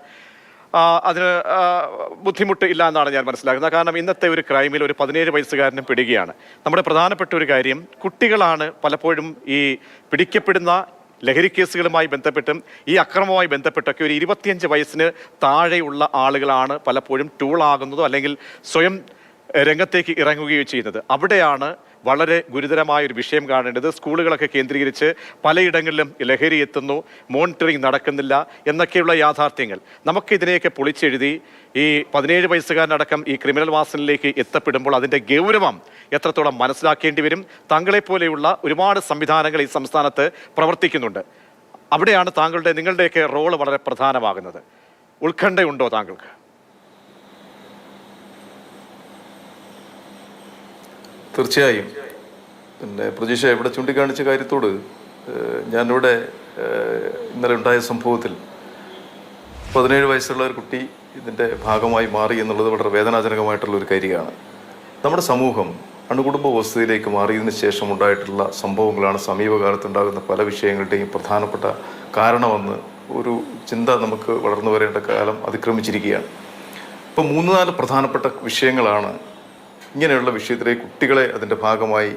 അതിന് ബുദ്ധിമുട്ട് ഇല്ല എന്നാണ് ഞാൻ മനസ്സിലാക്കുന്നത്. കാരണം ഇന്നത്തെ ഒരു ക്രൈമിൽ ഒരു 17 വയസ്സുകാരനും പിടിക്കുകയാണ്. നമ്മുടെ പ്രധാനപ്പെട്ട ഒരു കാര്യം, കുട്ടികളാണ് പലപ്പോഴും ഈ പിടിക്കപ്പെടുന്ന ലഹരി കേസുകളുമായി ബന്ധപ്പെട്ടും ഈ അക്രമവുമായി ബന്ധപ്പെട്ടൊക്കെ ഒരു 25 വയസ്സിന് താഴെയുള്ള ആളുകളാണ് പലപ്പോഴും ടൂളാകുന്നതോ അല്ലെങ്കിൽ സ്വയം രംഗത്തേക്ക് ഇറങ്ങുകയോ ചെയ്യുന്നത്. അവിടെയാണ് വളരെ ഗുരുതരമായ ഒരു വിഷയം കാണേണ്ടത്. സ്കൂളുകളൊക്കെ കേന്ദ്രീകരിച്ച് പലയിടങ്ങളിലും ലഹരി എത്തുന്നു, മോണിറ്ററിംഗ് നടക്കുന്നില്ല എന്നൊക്കെയുള്ള യാഥാർത്ഥ്യങ്ങൾ നമുക്കിതിനെയൊക്കെ പൊളിച്ചെഴുതി ഈ 17 വയസ്സുകാരനടക്കം ഈ ക്രിമിനൽ വാസനയിലേക്ക് എത്തപ്പെടുമ്പോൾ അതിൻ്റെ ഗൗരവം എത്രത്തോളം മനസ്സിലാക്കേണ്ടി വരും. താങ്കളെപ്പോലെയുള്ള ഒരുപാട് സംവിധാനങ്ങൾ ഈ സംസ്ഥാനത്ത് പ്രവർത്തിക്കുന്നുണ്ട്. അവിടെയാണ് നിങ്ങളുടെയൊക്കെ റോള് വളരെ പ്രധാനമാകുന്നത്. ഉത്കണ്ഠയുണ്ടോ താങ്കൾക്ക്? തീർച്ചയായും. പ്രജീഷ ഇവിടെ ചൂണ്ടിക്കാണിച്ച കാര്യത്തോട് ഞാനിവിടെ ഇന്നലെ ഉണ്ടായ സംഭവത്തിൽ 17 വയസ്സുള്ള ഒരു കുട്ടി ഇതിൻ്റെ ഭാഗമായി മാറി എന്നുള്ളത് വളരെ വേദനാജനകമായിട്ടുള്ള ഒരു കാര്യമാണ്. നമ്മുടെ സമൂഹം അണുകുടുംബ അവസ്ഥയിലേക്ക് മാറിയതിനു ശേഷം ഉണ്ടായിട്ടുള്ള സംഭവങ്ങളാണ് സമീപകാലത്തുണ്ടാകുന്ന പല വിഷയങ്ങളുടെയും പ്രധാനപ്പെട്ട കാരണമെന്ന് ഒരു ചിന്ത നമുക്ക് വളർന്നു വരേണ്ട കാലം അതിക്രമിച്ചിരിക്കുകയാണ്. ഇപ്പം 3-4 പ്രധാനപ്പെട്ട വിഷയങ്ങളാണ് ഇങ്ങനെയുള്ള വിഷയത്തിലേക്ക് കുട്ടികളെ അതിൻ്റെ ഭാഗമായി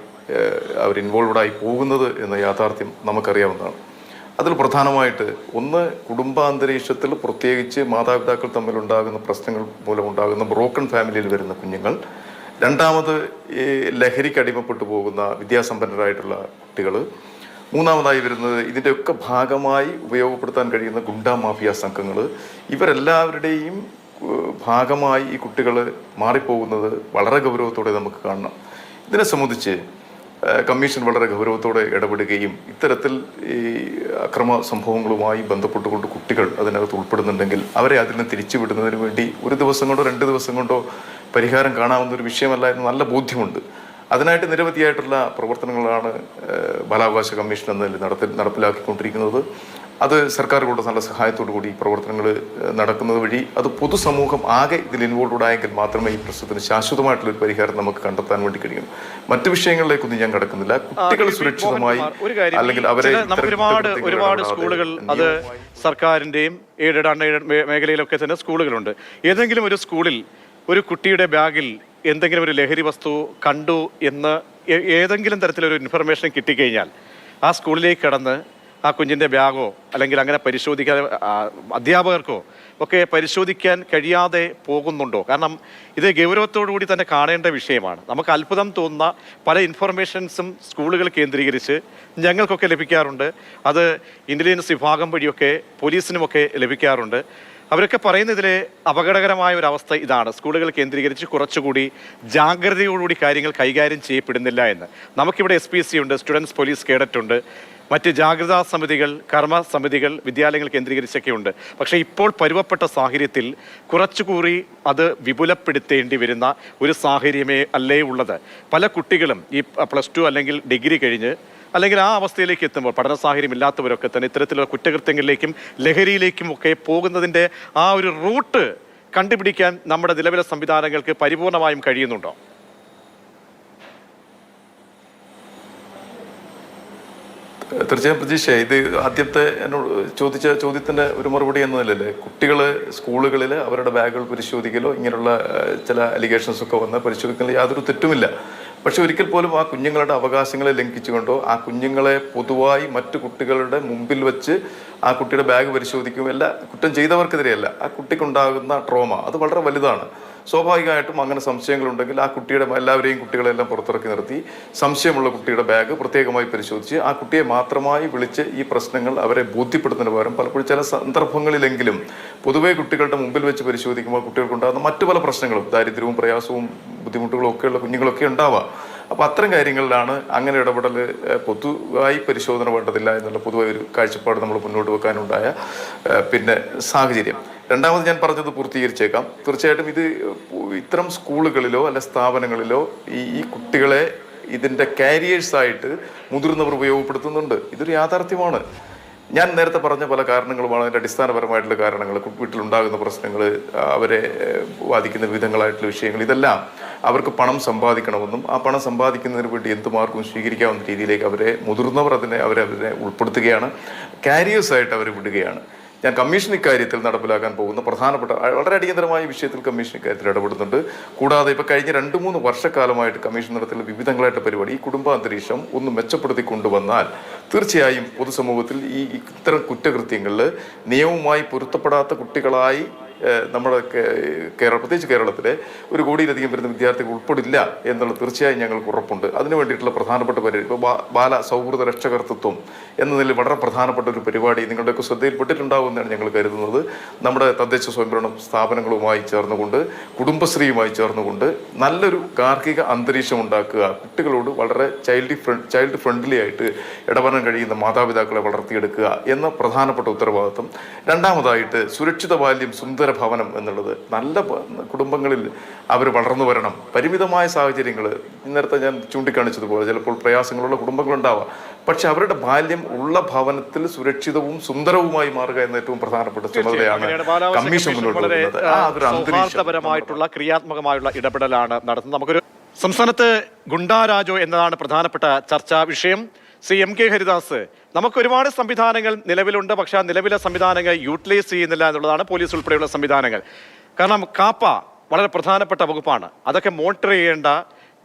അവർ ഇൻവോൾവ്ഡായി പോകുന്നത് എന്ന യാഥാർത്ഥ്യം നമുക്കറിയാവുന്നതാണ്. അതിൽ പ്രധാനമായിട്ട് ഒന്ന്, കുടുംബാന്തരീക്ഷത്തിൽ പ്രത്യേകിച്ച് മാതാപിതാക്കൾ തമ്മിലുണ്ടാകുന്ന പ്രശ്നങ്ങൾ മൂലമുണ്ടാകുന്ന ബ്രോക്കൺ ഫാമിലിയിൽ വരുന്ന കുഞ്ഞുങ്ങൾ. രണ്ടാമത്, ഈ ലഹരിക്ക് അടിമപ്പെട്ടു പോകുന്ന വിദ്യാസമ്പന്നരായിട്ടുള്ള കുട്ടികൾ. മൂന്നാമതായി വരുന്നത് ഇതിൻ്റെയൊക്കെ ഭാഗമായി ഉപയോഗപ്പെടുത്താൻ കഴിയുന്ന ഗുണ്ടാ മാഫിയ സംഘങ്ങൾ. ഇവരെല്ലാവരുടെയും ഭാഗമായി ഈ കുട്ടികൾ മാറിപ്പോകുന്നത് വളരെ ഗൗരവത്തോടെ നമുക്ക് കാണണം. ഇതിനെ സംബന്ധിച്ച് കമ്മീഷൻ വളരെ ഗൗരവത്തോടെ ഇടപെടുകയും ഇത്തരത്തിൽ ഈ അക്രമ സംഭവങ്ങളുമായി ബന്ധപ്പെട്ടുകൊണ്ട് കുട്ടികൾ അതിനകത്ത് ഉൾപ്പെടുന്നുണ്ടെങ്കിൽ അവരെ അതിൽ നിന്ന് തിരിച്ചുവിടുന്നതിന് വേണ്ടി 1 ദിവസം കൊണ്ടോ 2 ദിവസം കൊണ്ടോ പരിഹാരം കാണാവുന്ന ഒരു വിഷയമല്ല എന്ന് നല്ല ബോധ്യമുണ്ട്. അതിനായിട്ട് നിരവധിയായിട്ടുള്ള പ്രവർത്തനങ്ങളാണ് ബാലാവകാശ കമ്മീഷൻ എന്നതിൽ നടപ്പിലാക്കിക്കൊണ്ടിരിക്കുന്നത്. അത് സർക്കാരുകളുടെ നല്ല സഹായത്തോടു കൂടി പ്രവർത്തനങ്ങൾ നടക്കുന്നത് വഴി അത് പൊതുസമൂഹം ആകെ ഇതിൽ ഇൻവോൾവ്ഡ് ആയെങ്കിൽ മാത്രമേ ഈ പ്രശ്നത്തിന് ശാശ്വതമായിട്ടുള്ളൊരു പരിഹാരം നമുക്ക് കണ്ടെത്താൻ വേണ്ടി കഴിയും. മറ്റു വിഷയങ്ങളിലേക്കൊന്നും ഞാൻ കടക്കുന്നില്ല. കുട്ടികൾ സുരക്ഷിതമായി അല്ലെങ്കിൽ അവരെ ഒരുപാട് സ്കൂളുകൾ, അത് സർക്കാരിൻ്റെയും എയ്ഡഡ് അൺഎയ്ഡഡ് മേഖലയിലൊക്കെ തന്നെ സ്കൂളുകളുണ്ട്. ഏതെങ്കിലും ഒരു സ്കൂളിൽ ഒരു കുട്ടിയുടെ ബാഗിൽ എന്തെങ്കിലും ഒരു ലഹരി വസ്തു കണ്ടു എന്ന് ഏതെങ്കിലും തരത്തിലൊരു ഇൻഫർമേഷൻ കിട്ടിക്കഴിഞ്ഞാൽ ആ സ്കൂളിലേക്ക് കടന്ന് ആ കുഞ്ഞിൻ്റെ ബാഗോ അല്ലെങ്കിൽ അങ്ങനെ പരിശോധിക്കാൻ അധ്യാപകർക്കോ ഒക്കെ പരിശോധിക്കാൻ കഴിയാതെ പോകുന്നുണ്ടോ? കാരണം ഇത് ഗൗരവത്തോടു കൂടി തന്നെ കാണേണ്ട വിഷയമാണ്. നമുക്ക് അത്ഭുതം തോന്നുന്ന പല ഇൻഫർമേഷൻസും സ്കൂളുകൾ കേന്ദ്രീകരിച്ച് ഞങ്ങൾക്കൊക്കെ ലഭിക്കാറുണ്ട്. അത് ഇൻ്റലിജൻസ് വിഭാഗം വഴിയൊക്കെ പോലീസിനുമൊക്കെ ലഭിക്കാറുണ്ട്. അവരൊക്കെ പറയുന്നതിലെ അപകടകരമായ ഒരു അവസ്ഥ ഇതാണ്. സ്കൂളുകൾ കേന്ദ്രീകരിച്ച് കുറച്ചുകൂടി ജാഗ്രതയോടുകൂടി കാര്യങ്ങൾ കൈകാര്യം ചെയ്യപ്പെടുന്നില്ല എന്ന്. നമുക്കിവിടെ SPC ഉണ്ട്, സ്റ്റുഡൻസ് പോലീസ് കേഡറ്റ് ഉണ്ട്, മറ്റ് ജാഗ്രതാ സമിതികൾ, കർമ്മ സമിതികൾ വിദ്യാലയങ്ങൾ കേന്ദ്രീകരിച്ചൊക്കെ ഉണ്ട്. പക്ഷേ ഇപ്പോൾ പരുവപ്പെട്ട സാഹചര്യത്തിൽ കുറച്ചുകൂടി അത് വിപുലപ്പെടുത്തേണ്ടി വരുന്ന ഒരു സാഹചര്യമേ അല്ലേ ഉള്ളത്. പല കുട്ടികളും ഈ +2 അല്ലെങ്കിൽ ഡിഗ്രി കഴിഞ്ഞ് അല്ലെങ്കിൽ ആ അവസ്ഥയിലേക്ക് എത്തുമ്പോൾ പഠന സാഹചര്യം ഇല്ലാത്തവരൊക്കെ തന്നെ ഇത്തരത്തിലുള്ള കുറ്റകൃത്യങ്ങളിലേക്കും ലഹരിയിലേക്കും ഒക്കെ പോകുന്നതിൻ്റെ ആ ഒരു റൂട്ട് കണ്ടുപിടിക്കാൻ നമ്മുടെ നിലവിലെ സംവിധാനങ്ങൾക്ക് പരിപൂർണമായും കഴിയുന്നുണ്ടോ? തീർച്ചയായും പ്രതീക്ഷ, ഇത് ആദ്യത്തെ എന്നോട് ചോദിച്ച ചോദ്യത്തിൻ്റെ ഒരു മറുപടി എന്ന നിലയിൽ കുട്ടികൾ സ്കൂളുകളിൽ അവരുടെ ബാഗുകൾ പരിശോധിക്കലോ ഇങ്ങനെയുള്ള ചില അലിഗേഷൻസ് ഒക്കെ വന്ന് പരിശോധിക്കുന്നതിൽ യാതൊരു തെറ്റുമില്ല. പക്ഷെ ഒരിക്കൽ പോലും ആ കുഞ്ഞുങ്ങളുടെ അവകാശങ്ങളെ ലംഘിച്ചുകൊണ്ടോ ആ കുഞ്ഞുങ്ങളെ പൊതുവായി മറ്റു കുട്ടികളുടെ മുമ്പിൽ വെച്ച് ആ കുട്ടിയുടെ ബാഗ് പരിശോധിക്കുമല്ല, കുറ്റം ചെയ്തവർക്കെതിരെയല്ല, ആ കുട്ടിക്കുണ്ടാകുന്ന ട്രോമ അത് വളരെ വലുതാണ്. സ്വാഭാവികമായിട്ടും അങ്ങനെ സംശയങ്ങളുണ്ടെങ്കിൽ ആ കുട്ടിയുടെ എല്ലാവരെയും കുട്ടികളെല്ലാം പുറത്തിറക്കി നിർത്തി സംശയമുള്ള കുട്ടിയുടെ ബാഗ് പ്രത്യേകമായി പരിശോധിച്ച് ആ കുട്ടിയെ മാത്രമായി വിളിച്ച് ഈ പ്രശ്നങ്ങൾ അവരെ ബോധ്യപ്പെടുത്തുന്നതിന് പകരം പലപ്പോഴും ചില സന്ദർഭങ്ങളിലെങ്കിലും പൊതുവെ കുട്ടികളുടെ മുമ്പിൽ വെച്ച് പരിശോധിക്കുമ്പോൾ കുട്ടികൾക്കുണ്ടാകുന്ന മറ്റു പല പ്രശ്നങ്ങളും, ദാരിദ്ര്യവും പ്രയാസവും ബുദ്ധിമുട്ടുകളും ഒക്കെയുള്ള കുഞ്ഞുങ്ങളൊക്കെ ഉണ്ടാവാം. അപ്പോൾ അത്തരം കാര്യങ്ങളിലാണ് അങ്ങനെ ഇടപെടൽ, പൊതുവായി പരിശോധന വേണ്ടതില്ല എന്നുള്ള പൊതുവായ ഒരു കാഴ്ചപ്പാട് നമ്മൾ മുന്നോട്ട് വെക്കാനുണ്ടായ പിന്നെ സാഹചര്യം. രണ്ടാമത് ഞാൻ പറഞ്ഞത് പൂർത്തീകരിച്ചേക്കാം. തീർച്ചയായിട്ടും ഇത് ഇത്തരം സ്കൂളുകളിലോ അല്ല സ്ഥാപനങ്ങളിലോ ഈ കുട്ടികളെ ഇതിൻ്റെ കാരിയേഴ്സായിട്ട് മുതിർന്നവർ ഉപയോഗപ്പെടുത്തുന്നുണ്ട്. ഇതൊരു യാഥാർത്ഥ്യമാണ്. ഞാൻ നേരത്തെ പറഞ്ഞ പല കാരണങ്ങളുമാണ് അതിൻ്റെ അടിസ്ഥാനപരമായിട്ടുള്ള കാരണങ്ങൾ. വീട്ടിലുണ്ടാകുന്ന പ്രശ്നങ്ങൾ, അവരെ ബാധിക്കുന്ന വിധങ്ങളായിട്ടുള്ള വിഷയങ്ങൾ, ഇതെല്ലാം അവർക്ക് പണം സമ്പാദിക്കണമെന്നും ആ പണം സമ്പാദിക്കുന്നതിന് വേണ്ടി എന്ത് മാർഗവും സ്വീകരിക്കാവുന്ന രീതിയിലേക്ക് മുതിർന്നവർ അവരെ ഉൾപ്പെടുത്തുകയാണ്, കാരിയേഴ്സായിട്ട് അവർ വിടുകയാണ്. ഞാൻ കമ്മീഷൻ ഇക്കാര്യത്തിൽ നടപ്പിലാക്കാൻ പോകുന്ന പ്രധാനപ്പെട്ട വളരെ അടിയന്തരമായ വിഷയത്തിൽ കമ്മീഷൻ ഇക്കാര്യത്തിൽ ഇടപെടുന്നുണ്ട്. കൂടാതെ ഇപ്പോൾ കഴിഞ്ഞ 2-3 വർഷക്കാലമായിട്ട് കമ്മീഷൻ നടത്തുന്ന വിവിധങ്ങളായിട്ട് പരിപാടി ഈ കുടുംബാന്തരീക്ഷം ഒന്ന് മെച്ചപ്പെടുത്തി കൊണ്ടുവന്നാൽ തീർച്ചയായും പൊതുസമൂഹത്തിൽ ഇത്തരം കുറ്റകൃത്യങ്ങളിൽ നിയമവുമായി പൊരുത്തപ്പെടാത്ത കുട്ടികളായി നമ്മുടെ പ്രത്യേകിച്ച് കേരളത്തിലെ 1 കോടിയിലധികം വരുന്ന വിദ്യാർത്ഥികൾ ഉൾപ്പെടില്ല എന്നുള്ള തീർച്ചയായും ഞങ്ങൾക്ക് ഉറപ്പുണ്ട്. അതിനു വേണ്ടിയിട്ടുള്ള പ്രധാനപ്പെട്ട പരിപാടി ഇപ്പോൾ ബാല സൗഹൃദ രക്ഷകർത്തൃത്വം എന്ന നിലയിൽ വളരെ പ്രധാനപ്പെട്ട ഒരു പരിപാടി നിങ്ങളുടെയൊക്കെ ശ്രദ്ധയിൽപ്പെട്ടിട്ടുണ്ടാകുമെന്നാണ് ഞങ്ങൾ കരുതുന്നത്. നമ്മുടെ തദ്ദേശ സ്വയംഭരണ സ്ഥാപനങ്ങളുമായി ചേർന്നുകൊണ്ട്, കുടുംബശ്രീയുമായി ചേർന്നുകൊണ്ട് നല്ലൊരു ഗാർഹിക അന്തരീക്ഷം ഉണ്ടാക്കുക, കുട്ടികളോട് വളരെ ചൈൽഡ് ഫ്രണ്ട്ലി ആയിട്ട് ഇടപെടാൻ കഴിയുന്ന മാതാപിതാക്കളെ വളർത്തിയെടുക്കുക എന്ന പ്രധാനപ്പെട്ട ഉത്തരവാദിത്വം. രണ്ടാമതായിട്ട് സുരക്ഷിത ബാല്യം സുന്ദര ഭവനം എന്നുള്ളത്, നല്ല കുടുംബങ്ങളിൽ അവർ വളർന്നു വരണം. പരിമിതമായ സാഹചര്യങ്ങൾ നേരത്തെ ഞാൻ ചൂണ്ടിക്കാണിച്ചതുപോലെ ചിലപ്പോൾ പ്രയാസങ്ങളുള്ള കുടുംബങ്ങളുണ്ടാവാം, പക്ഷെ അവരുടെ ബാല്യം ഉള്ള ഭവനത്തിൽ സുരക്ഷിതവും സുന്ദരവുമായി മാറുക എന്ന ഏറ്റവും പ്രധാനപ്പെട്ട ചുമതലയാണ് കമ്മീഷൻ മുന്നോട്ട് വെക്കുന്നത്. സൗഹാർദ്ദപരമായിട്ടുള്ള ക്രിയാത്മകമായുള്ള ഇടപെടലാണ് നടത്തുന്നത്. നമുക്കൊരു സംസ്ഥാനത്ത് ഗുണ്ടാരാജോ എന്നതാണ് പ്രധാനപ്പെട്ട ചർച്ചാ വിഷയം. ശ്രീ MK ഹരിദാസ്, നമുക്ക് ഒരുപാട് സംവിധാനങ്ങൾ നിലവിലുണ്ട്, പക്ഷെ ആ നിലവിലെ സംവിധാനങ്ങൾ യൂട്ടിലൈസ് ചെയ്യുന്നില്ല എന്നുള്ളതാണ് പോലീസ് ഉൾപ്പെടെയുള്ള സംവിധാനങ്ങൾ. കാരണം കാപ്പ വളരെ പ്രധാനപ്പെട്ട വകുപ്പാണ്. അതൊക്കെ മോണിറ്റർ ചെയ്യേണ്ട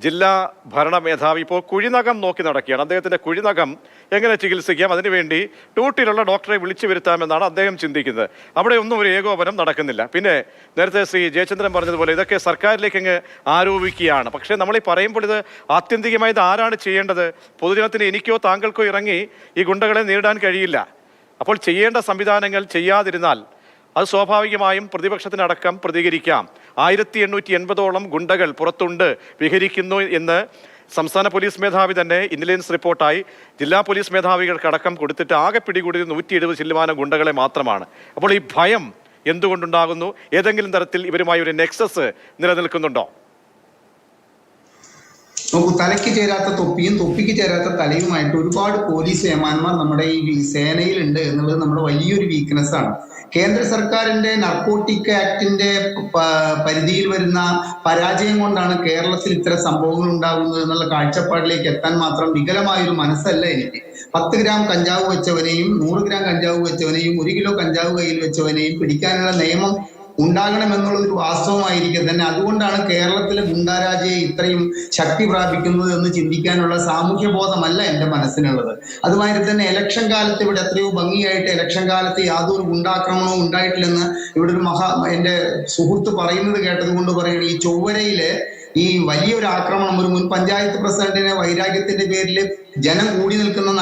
ജില്ലാ ഭരണ മേധാവി ഇപ്പോൾ കുഴിനകം നോക്കി നടക്കുകയാണ്. അദ്ദേഹത്തിൻ്റെ കുഴിനകം എങ്ങനെ ചികിത്സിക്കാം, അതിനുവേണ്ടി ഡ്യൂട്ടിയിലുള്ള ഡോക്ടറെ വിളിച്ചു വരുത്താമെന്നാണ് അദ്ദേഹം ചിന്തിക്കുന്നത്. അവിടെ ഒന്നും ഒരു ഏകോപനം നടക്കുന്നില്ല. പിന്നെ നേരത്തെ ശ്രീ ജയചന്ദ്രൻ പറഞ്ഞതുപോലെ ഇതൊക്കെ സർക്കാരിലേക്ക് അങ്ങ് ആരോപിക്കുകയാണ്. പക്ഷേ നമ്മളീ പറയുമ്പോൾ ഇത് ആത്യന്തികമായി ഇത് ആരാണ് ചെയ്യേണ്ടത്? പൊതുജനത്തിന് എനിക്കോ താങ്കൾക്കോ ഇറങ്ങി ഈ ഗുണ്ടകളെ നേരിടാൻ കഴിയില്ല. അപ്പോൾ ചെയ്യേണ്ട സംവിധാനങ്ങൾ ചെയ്യാതിരുന്നാൽ അത് സ്വാഭാവികമായും പ്രതിപക്ഷത്തിനടക്കം പ്രതികരിക്കാം. 1880ഓളം ഗുണ്ടകൾ പുറത്തുണ്ട്, വിഹരിക്കുന്നു എന്ന് സംസ്ഥാന പോലീസ് മേധാവി തന്നെ ഇന്റലിജൻസ് റിപ്പോർട്ടായി ജില്ലാ പോലീസ് മേധാവികൾക്കടക്കം കൊടുത്തിട്ട് ആകെ പിടികൂടിയത് 170 ഗുണ്ടകളെ മാത്രമാണ്. അപ്പോൾ ഈ ഭയം എന്തുകൊണ്ടുണ്ടാകുന്നു? ഏതെങ്കിലും തരത്തിൽ ഇവരുമായി ഒരു നെക്സസ് നിലനിൽക്കുന്നുണ്ടോ? നോക്കൂ, തലയ്ക്ക് ചേരാത്ത തൊപ്പിയും തൊപ്പിക്ക് ചേരാത്ത തലയുമായിട്ട് ഒരുപാട് പോലീസ് ഏമാന്മാർ നമ്മുടെ ഈ സേനയിലുണ്ട് എന്നുള്ളത് നമ്മുടെ വലിയൊരു വീക്ക്നെസ് ആണ്. കേന്ദ്ര സർക്കാരിന്റെ നർക്കോട്ടിക് ആക്ടിന്റെ പരിധിയിൽ വരുന്ന പരാജയം കൊണ്ടാണ് കേരളത്തിൽ ഇത്തരം സംഭവങ്ങൾ ഉണ്ടാകുന്നത് എന്നുള്ള കാഴ്ചപ്പാടിലേക്ക് എത്താൻ മാത്രം വികലമായൊരു മനസ്സല്ല എനിക്ക്. 10 ഗ്രാം കഞ്ചാവ് വെച്ചവനെയും 100 ഗ്രാം കഞ്ചാവ് വെച്ചവനെയും 1 കിലോ കഞ്ചാവ് കയ്യിൽ വെച്ചവനെയും പിടിക്കാനുള്ള നിയമം ഉണ്ടാകണമെന്നുള്ളതൊരു വാസ്തവമായിരിക്കെ തന്നെ അതുകൊണ്ടാണ് കേരളത്തിലെ ഗുണ്ടാരാജയെ ഇത്രയും ശക്തി പ്രാപിക്കുന്നത് എന്ന് ചിന്തിക്കാനുള്ള സാമൂഹ്യ ബോധമല്ല എൻ്റെ മനസ്സിനുള്ളത്. അതുമാതിരി തന്നെ ഇലക്ഷൻ കാലത്ത് ഇവിടെ എത്രയോ ഭംഗിയായിട്ട് ഇലക്ഷൻ കാലത്ത് യാതൊരു ഗുണ്ടാക്രമണവും ഉണ്ടായിട്ടില്ലെന്ന് ഇവിടെ ഒരു എൻ്റെ സുഹൃത്ത് പറയുന്നത് കേട്ടത് കൊണ്ട് പറയുന്നത്, ഈ ചൊവ്വരയില് ഈ വലിയൊരു ആക്രമണം ഒരു മുൻ പഞ്ചായത്ത് പ്രസിഡന്റിനെ വൈരാഗ്യത്തിന്റെ പേരിൽ ജനം കൂടി നിൽക്കുന്ന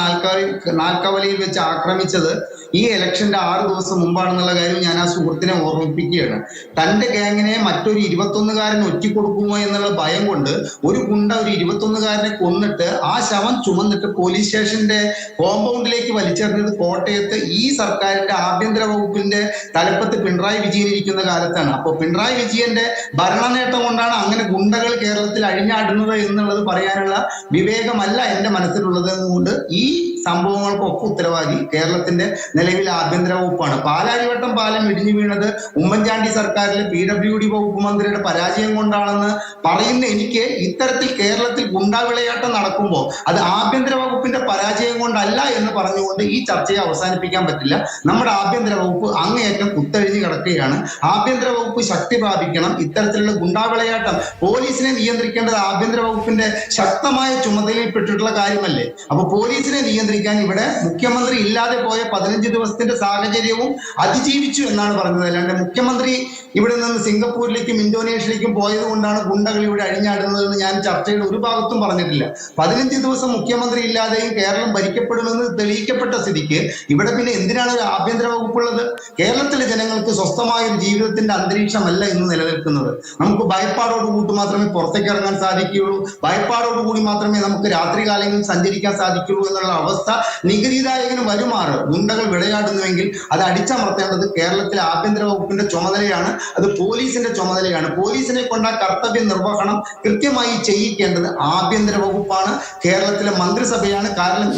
നാൽക്കവലയിൽ വെച്ച് ആക്രമിച്ചത് ഈ ഇലക്ഷന്റെ 6 ദിവസം മുമ്പാണെന്നുള്ള കാര്യം ഞാൻ ആ സുഹൃത്തിനെ ഓർമ്മിപ്പിക്കുകയാണ്. തന്റെ ഗ്യാങ്ങിനെ മറ്റൊരു 21-കാരൻ ഒറ്റിക്കൊടുക്കുമോ എന്നുള്ള ഭയം കൊണ്ട് ഒരു ഗുണ്ട ഒരു 21-കാരനെ കൊന്നിട്ട് ആ ശവം ചുമന്നിട്ട് പോലീസ് സ്റ്റേഷന്റെ കോമ്പൗണ്ടിലേക്ക് വലിച്ചെറിഞ്ഞത് കോട്ടയത്ത് ഈ സർക്കാരിന്റെ ആഭ്യന്തര വകുപ്പിന്റെ തലപ്പത്ത് പിണറായി വിജയൻ ഇരിക്കുന്ന കാലത്താണ്. അപ്പോൾ പിണറായി വിജയന്റെ ഭരണ നേട്ടം കൊണ്ടാണ് അങ്ങനെ ഗുണ്ടകൾ ഗുണ്ടകൾ കേരളത്തിൽ അഴിഞ്ഞാടുന്നത് എന്നുള്ളത് പറയാനുള്ള വിവേകമല്ല എന്റെ മനസ്സിലുള്ളത് എന്നുകൊണ്ട് ഈ സംഭവങ്ങൾക്കൊക്കെ ഉത്തരവാദി കേരളത്തിന്റെ നിലവിലെ ആഭ്യന്തര വകുപ്പാണ്. പാലാരിവട്ടം പാലം ഇടിഞ്ഞു വീണത് ഉമ്മൻചാണ്ടി സർക്കാരിലെ PWD വകുപ്പ് മന്ത്രിയുടെ പരാജയം കൊണ്ടാണെന്ന് പറയുന്ന എനിക്ക് ഇത്തരത്തിൽ കേരളത്തിൽ ഗുണ്ടാവിളയാട്ടം നടക്കുമ്പോൾ അത് ആഭ്യന്തര വകുപ്പിന്റെ പരാജയം കൊണ്ടല്ല എന്ന് പറഞ്ഞുകൊണ്ട് ഈ ചർച്ചയെ അവസാനിപ്പിക്കാൻ പറ്റില്ല. നമ്മുടെ ആഭ്യന്തര വകുപ്പ് അങ്ങേയറ്റം കുത്തഴിഞ്ഞു കിടക്കുകയാണ്. ആഭ്യന്തര വകുപ്പ് ശക്തി പ്രാപിക്കണം. ഇത്തരത്തിലുള്ള ഗുണ്ടാവിളയാട്ടം പോലീസിനെ നിയന്ത്രിക്കേണ്ടത് ആഭ്യന്തര വകുപ്പിന്റെ ശക്തമായ ചുമതലയിൽപ്പെട്ടിട്ടുള്ള കാര്യമല്ലേ? അപ്പൊ പോലീസിനെ നിയന്ത്രിക്കാൻ ഇവിടെ മുഖ്യമന്ത്രി ഇല്ലാതെ പോയ 15 ദിവസത്തിന്റെ സാഹചര്യവും അതിജീവിച്ചു എന്നാണ് പറഞ്ഞത്. അല്ലാണ്ട് മുഖ്യമന്ത്രി ഇവിടെ നിന്ന് സിംഗപ്പൂരിലേക്കും ഇന്തോനേഷ്യയിലേക്കും പോയത് കൊണ്ടാണ് ഗുണ്ടകൾ ഇവിടെ അഴിഞ്ഞാടുന്നതെന്ന് ഞാൻ ചർച്ചയുടെ ഒരു ഭാഗത്തും പറഞ്ഞിട്ടില്ല. 15 ദിവസം മുഖ്യമന്ത്രി ഇല്ലാതെയും കേരളം ഭരിക്കപ്പെടുമെന്ന് തെളിയിക്കപ്പെട്ട സ്ഥിതിക്ക് ഇവിടെ പിന്നെ എന്തിനാണ് ഒരു ആഭ്യന്തര വകുപ്പുള്ളത്? കേരളത്തിലെ ജനങ്ങൾക്ക് സ്വസ്ഥമായ ഒരു ജീവിതത്തിന്റെ അന്തരീക്ഷമല്ല ഇന്ന് നിലനിൽക്കുന്നത്. നമുക്ക് ഭയപ്പാടോടുകൂടി മാത്രമേ പുറത്തേക്ക് ഇറങ്ങാൻ സാധിക്കുകയുള്ളൂ, ഭയപ്പാടോടുകൂടി മാത്രമേ നമുക്ക് രാത്രികാലങ്ങളിൽ സഞ്ചരിക്കാൻ സാധിക്കുകയുള്ളൂ എന്നുള്ള അവസ്ഥ നികുതിദായകന് വരുമാറ് ഗുണ്ടകൾ വിളയാടുന്നുവെങ്കിൽ അത് അടിച്ചമർത്തേണ്ടത് കേരളത്തിലെ ആഭ്യന്തര വകുപ്പിന്റെ ചുമതലയാണ്. അത് പോലീസിന്റെ ചുമതലയാണ്. പോലീസിനെ കൊണ്ട് ആ കർത്തവ്യ നിർവഹണം കൃത്യമായി ചെയ്യിക്കേണ്ടത് ആഭ്യന്തര വകുപ്പാണ്, കേരളത്തിലെ മന്ത്രിസഭയാണ്. കാരണം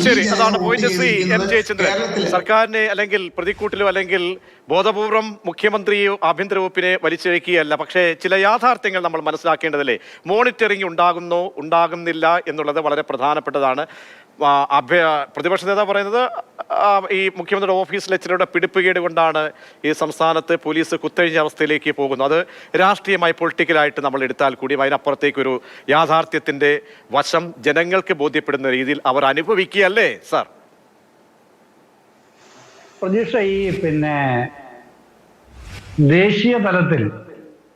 സർക്കാരിനെ അല്ലെങ്കിൽ പ്രതിക്കൂട്ടിലോ അല്ലെങ്കിൽ ബോധപൂർവം മുഖ്യമന്ത്രിയോ ആഭ്യന്തര വകുപ്പിനെ വലിച്ചിഴക്കുകയല്ല. പക്ഷേ ചില യാഥാർത്ഥ്യങ്ങൾ നമ്മൾ മനസ്സിലാക്കേണ്ടതല്ലേ? മോണിറ്ററിംഗ് ഉണ്ടാകുന്നില്ല എന്നുള്ളത് വളരെ പ്രധാനപ്പെട്ടതാണ്. പ്രതിപക്ഷ നേതാവ് പറയുന്നത് ഈ മുഖ്യമന്ത്രിയുടെ ഓഫീസിലെ ചിലരുടെ പിടിപ്പുകേട് കൊണ്ടാണ് ഈ സംസ്ഥാനത്ത് പോലീസ് കുത്തഴിഞ്ഞ അവസ്ഥയിലേക്ക് പോകുന്നത്. അത് രാഷ്ട്രീയമായി പൊളിറ്റിക്കലായിട്ട് നമ്മൾ എടുത്താൽ കൂടി അതിനപ്പുറത്തേക്കൊരു യാഥാർത്ഥ്യത്തിന്റെ വശം ജനങ്ങൾക്ക് ബോധ്യപ്പെടുന്ന രീതിയിൽ അവർ അനുഭവിക്കുകയല്ലേ സാർ? പ്രതീക്ഷ ഈ ദേശീയ തലത്തിൽ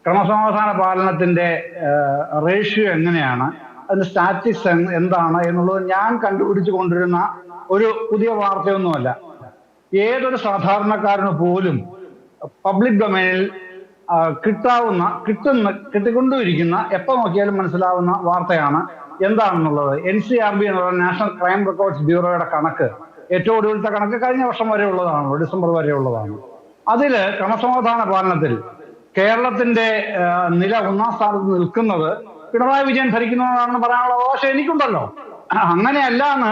ക്രമസമാധാന പാലനത്തിന്റെ റേഷ്യോ എങ്ങനെയാണ്, അതിന്റെ സ്റ്റാറ്റിക്സ് എന്താണ് എന്നുള്ളത് ഞാൻ കണ്ടുപിടിച്ചു കൊണ്ടിരുന്ന ഒരു പുതിയ വാർത്തയൊന്നുമല്ല. ഏതൊരു സാധാരണക്കാരന് പോലും പബ്ലിക് ഡൊമൈനിൽ കിട്ടിക്കൊണ്ടിരിക്കുന്ന എപ്പോൾ നോക്കിയാലും മനസ്സിലാവുന്ന വാർത്തയാണ് എന്താണെന്നുള്ളത്. NCRB എന്നുള്ള നാഷണൽ ക്രൈം റെക്കോർഡ്സ് ബ്യൂറോയുടെ കണക്ക്, ഏറ്റവും ഒടുവിലത്തെ കണക്ക് കഴിഞ്ഞ വർഷം വരെ ഉള്ളതാണ്, ഡിസംബർ വരെ ഉള്ളതാണ്. അതില് ക്രമസമാധാന പാലനത്തിൽ കേരളത്തിന്റെ നില 1-ാം സ്ഥാനത്ത് നിൽക്കുന്നത് പിണറായി വിജയൻ ഭരിക്കുന്നതാണെന്ന് പറയാനുള്ള അവകാശം എനിക്കുണ്ടല്ലോ. അങ്ങനെയല്ല എന്ന്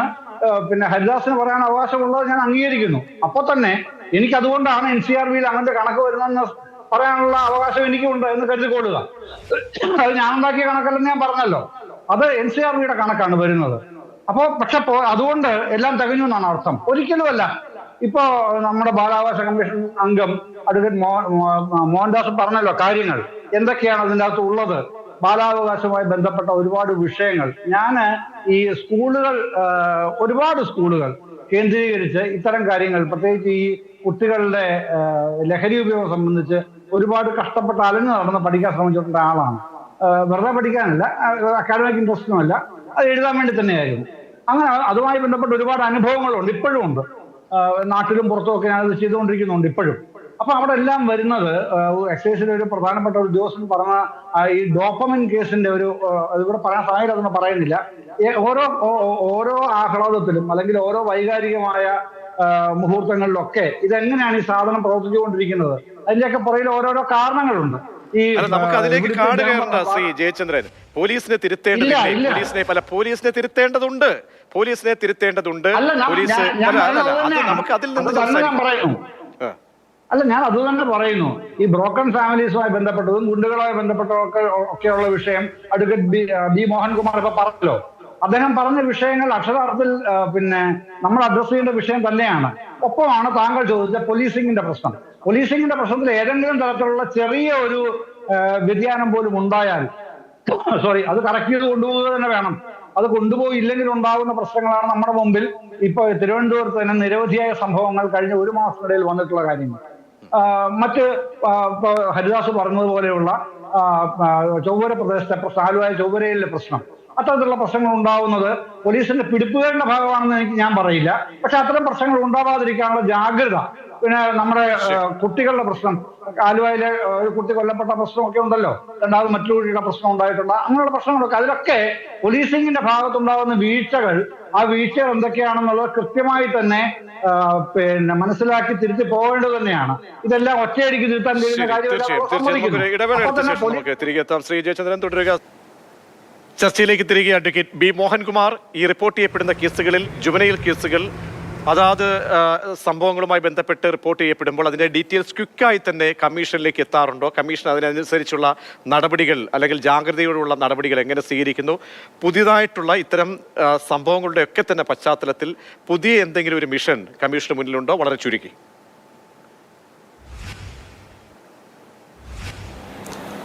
ഹരിദാസിന് പറയാൻ അവകാശമുള്ളത് ഞാൻ അംഗീകരിക്കുന്നു. അപ്പൊ തന്നെ എനിക്ക് അതുകൊണ്ടാണ് NCRBയിൽ അങ്ങനത്തെ കണക്ക് വരുന്നതെന്ന് പറയാനുള്ള അവകാശം എനിക്കുണ്ട് എന്ന് കരുതിക്കൊള്ളുക. അത് ഞാൻ ഉണ്ടാക്കിയ കണക്കല്ലെന്ന് ഞാൻ പറഞ്ഞല്ലോ. അത് NCRBയുടെ കണക്കാണ് വരുന്നത്. പക്ഷെ അതുകൊണ്ട് എല്ലാം തികഞ്ഞു എന്നാണ് അർത്ഥം? ഒരിക്കലുമല്ല. ഇപ്പോ നമ്മുടെ ബാലാവകാശ കമ്മീഷൻ അംഗം അഡ്വക്കേറ്റ് മോഹൻദാസ് പറഞ്ഞല്ലോ കാര്യങ്ങൾ എന്തൊക്കെയാണ് അതിൻ്റെ അകത്ത് ഉള്ളത്. ബാലാവകാശവുമായി ബന്ധപ്പെട്ട ഒരുപാട് വിഷയങ്ങൾ ഞാൻ ഈ ഒരുപാട് സ്കൂളുകൾ കേന്ദ്രീകരിച്ച് ഇത്തരം കാര്യങ്ങൾ, പ്രത്യേകിച്ച് ഈ കുട്ടികളുടെ ലഹരി ഉപയോഗം സംബന്ധിച്ച് ഒരുപാട് കഷ്ടപ്പെട്ട് അലഞ്ഞു നടന്ന് പഠിക്കാൻ ശ്രമിച്ചിട്ടുള്ള ആളാണ്. വെറുതെ പഠിക്കാനല്ല, അക്കാഡമിക് ഇൻട്രസ്റ്റിനുമല്ല, അത് എഴുതാൻ വേണ്ടി തന്നെയായിരുന്നു. അങ്ങനെ അതുമായി ബന്ധപ്പെട്ട ഒരുപാട് അനുഭവങ്ങളുണ്ട്, ഇപ്പോഴും ഉണ്ട്. നാട്ടിലും പുറത്തുമൊക്കെ ഞാനത് ചെയ്തുകൊണ്ടിരിക്കുന്നുണ്ട് ഇപ്പോഴും. അപ്പൊ അവിടെ എല്ലാം വരുന്നത് എക്സൈസിലെ ഒരു പ്രധാനപ്പെട്ട ഒരു ഉദ്യോഗസ്ഥൻ പറഞ്ഞ ഈ ഡോപ്പമിൻ കേസിന്റെ ഇവിടെ പറയാൻ സാധ്യത അതൊന്നും പറയുന്നില്ല. ഓരോ ആഹ്ലാദത്തിലും അല്ലെങ്കിൽ ഓരോ വൈകാരികമായ മുഹൂർത്തങ്ങളിലൊക്കെ ഇതെങ്ങനെയാണ് ഈ സാധനം പ്രവർത്തിച്ചുകൊണ്ടിരിക്കുന്നത്, അതിന്റെയൊക്കെ പുറകിൽ ഓരോരോ കാരണങ്ങളുണ്ട്. നമുക്ക് അതിലേക്ക് കാട് കയറണ്ട ശ്രീ ജയചന്ദ്രൻ. പോലീസിനെ തിരുത്തേണ്ടതില്ല, പോലീസിനെ തിരുത്തേണ്ടതുണ്ട്, പോലീസിനെ തിരുത്തേണ്ടതുണ്ട്. നമുക്ക് അതിൽ നിന്ന് ഞാൻ അത് തന്നെ പറയുന്നു. ഈ ബ്രോക്കൺ ഫാമിലീസുമായി ബന്ധപ്പെട്ടതും ഗുണ്ടുകളുമായി ഒക്കെയുള്ള വിഷയം അഡ്വക്കേറ്റ് ബി മോഹൻകുമാർ ഇപ്പൊ പറഞ്ഞല്ലോ. അദ്ദേഹം പറഞ്ഞ വിഷയങ്ങൾ അക്ഷരാർത്ഥത്തിൽ നമ്മൾ അഡ്രസ് ചെയ്യേണ്ട വിഷയം തന്നെയാണ്. ഒപ്പമാണ് താങ്കൾ ചോദിച്ച പോലീസിംഗിന്റെ പ്രശ്നം. പോലീസിംഗിന്റെ പ്രശ്നത്തിൽ ഏതെങ്കിലും തരത്തിലുള്ള ചെറിയ ഒരു വ്യതിയാനം പോലും ഉണ്ടായാൽ അത് കറക്റ്റ് ചെയ്ത് കൊണ്ടുപോകുക തന്നെ വേണം. അത് കൊണ്ടുപോയില്ലെങ്കിൽ ഉണ്ടാകുന്ന പ്രശ്നങ്ങളാണ് നമ്മുടെ മുമ്പിൽ ഇപ്പൊ തിരുവനന്തപുരത്ത് തന്നെ നിരവധിയായ സംഭവങ്ങൾ കഴിഞ്ഞ ഒരു മാസത്തിനിടയിൽ വന്നിട്ടുള്ള കാര്യങ്ങൾ. മറ്റ് ഹരിദാസ് പറഞ്ഞതുപോലെയുള്ള ചൊവ്വര പ്രദേശത്തെ ആലുവായ ചൊവ്വരയിലെ പ്രശ്നം, അത്തരത്തിലുള്ള പ്രശ്നങ്ങൾ ഉണ്ടാവുന്നത് പോലീസിന്റെ പിടിപ്പുകളുടെ ഭാഗമാണെന്ന് ഞാൻ പറയില്ല. പക്ഷെ അത്തരം പ്രശ്നങ്ങൾ ഉണ്ടാവാതിരിക്കാനുള്ള ജാഗ്രത, നമ്മുടെ കുട്ടികളുടെ പ്രശ്നം, ആലുവയിലെ ഒരു കുട്ടി കൊല്ലപ്പെട്ട പ്രശ്നമൊക്കെ ഉണ്ടല്ലോ, രണ്ടാമത് മറ്റൊരു കുട്ടിയുടെ പ്രശ്നം ഉണ്ടായിട്ടുണ്ട്, അങ്ങനെയുള്ള പ്രശ്നങ്ങളൊക്കെ അതിലൊക്കെ പോലീസിംഗിന്റെ ഭാഗത്തുണ്ടാകുന്ന വീഴ്ചകൾ, ആ വീഴ്ചകൾ എന്തൊക്കെയാണെന്നുള്ളത് കൃത്യമായി തന്നെ മനസ്സിലാക്കി തിരുത്തി പോകേണ്ടത് തന്നെയാണ്. ഇതെല്ലാം ഒറ്റയടിക്ക് തിരുത്താൻ കഴിയുന്ന കാര്യമല്ല. തിരികെ എത്താം. ശ്രീ ജയചന്ദ്രൻ തുടരുക. ചർച്ചയിലേക്ക് തിരികെ അഡ്വക്കേറ്റ് ബി മോഹൻകുമാർ. ഈ റിപ്പോർട്ട് ചെയ്യപ്പെടുന്ന കേസുകളിൽ ജുവനൈൽ കേസുകൾ അതാത് സംഭവങ്ങളുമായി ബന്ധപ്പെട്ട് റിപ്പോർട്ട് ചെയ്യപ്പെടുമ്പോൾ അതിൻ്റെ ഡീറ്റെയിൽസ് ക്വിക്കായി തന്നെ കമ്മീഷനിലേക്ക് എത്താറുണ്ടോ? കമ്മീഷൻ അതിനനുസരിച്ചുള്ള നടപടികൾ അല്ലെങ്കിൽ ജാഗ്രതയോടുള്ള നടപടികൾ എങ്ങനെ സ്വീകരിക്കുന്നു? പുതിയതായിട്ടുള്ള ഇത്തരം സംഭവങ്ങളുടെ ഒക്കെ തന്നെ പശ്ചാത്തലത്തിൽ പുതിയ എന്തെങ്കിലും ഒരു മിഷൻ കമ്മീഷന് മുന്നിലുണ്ടോ? വളരെ ചുരുക്കി.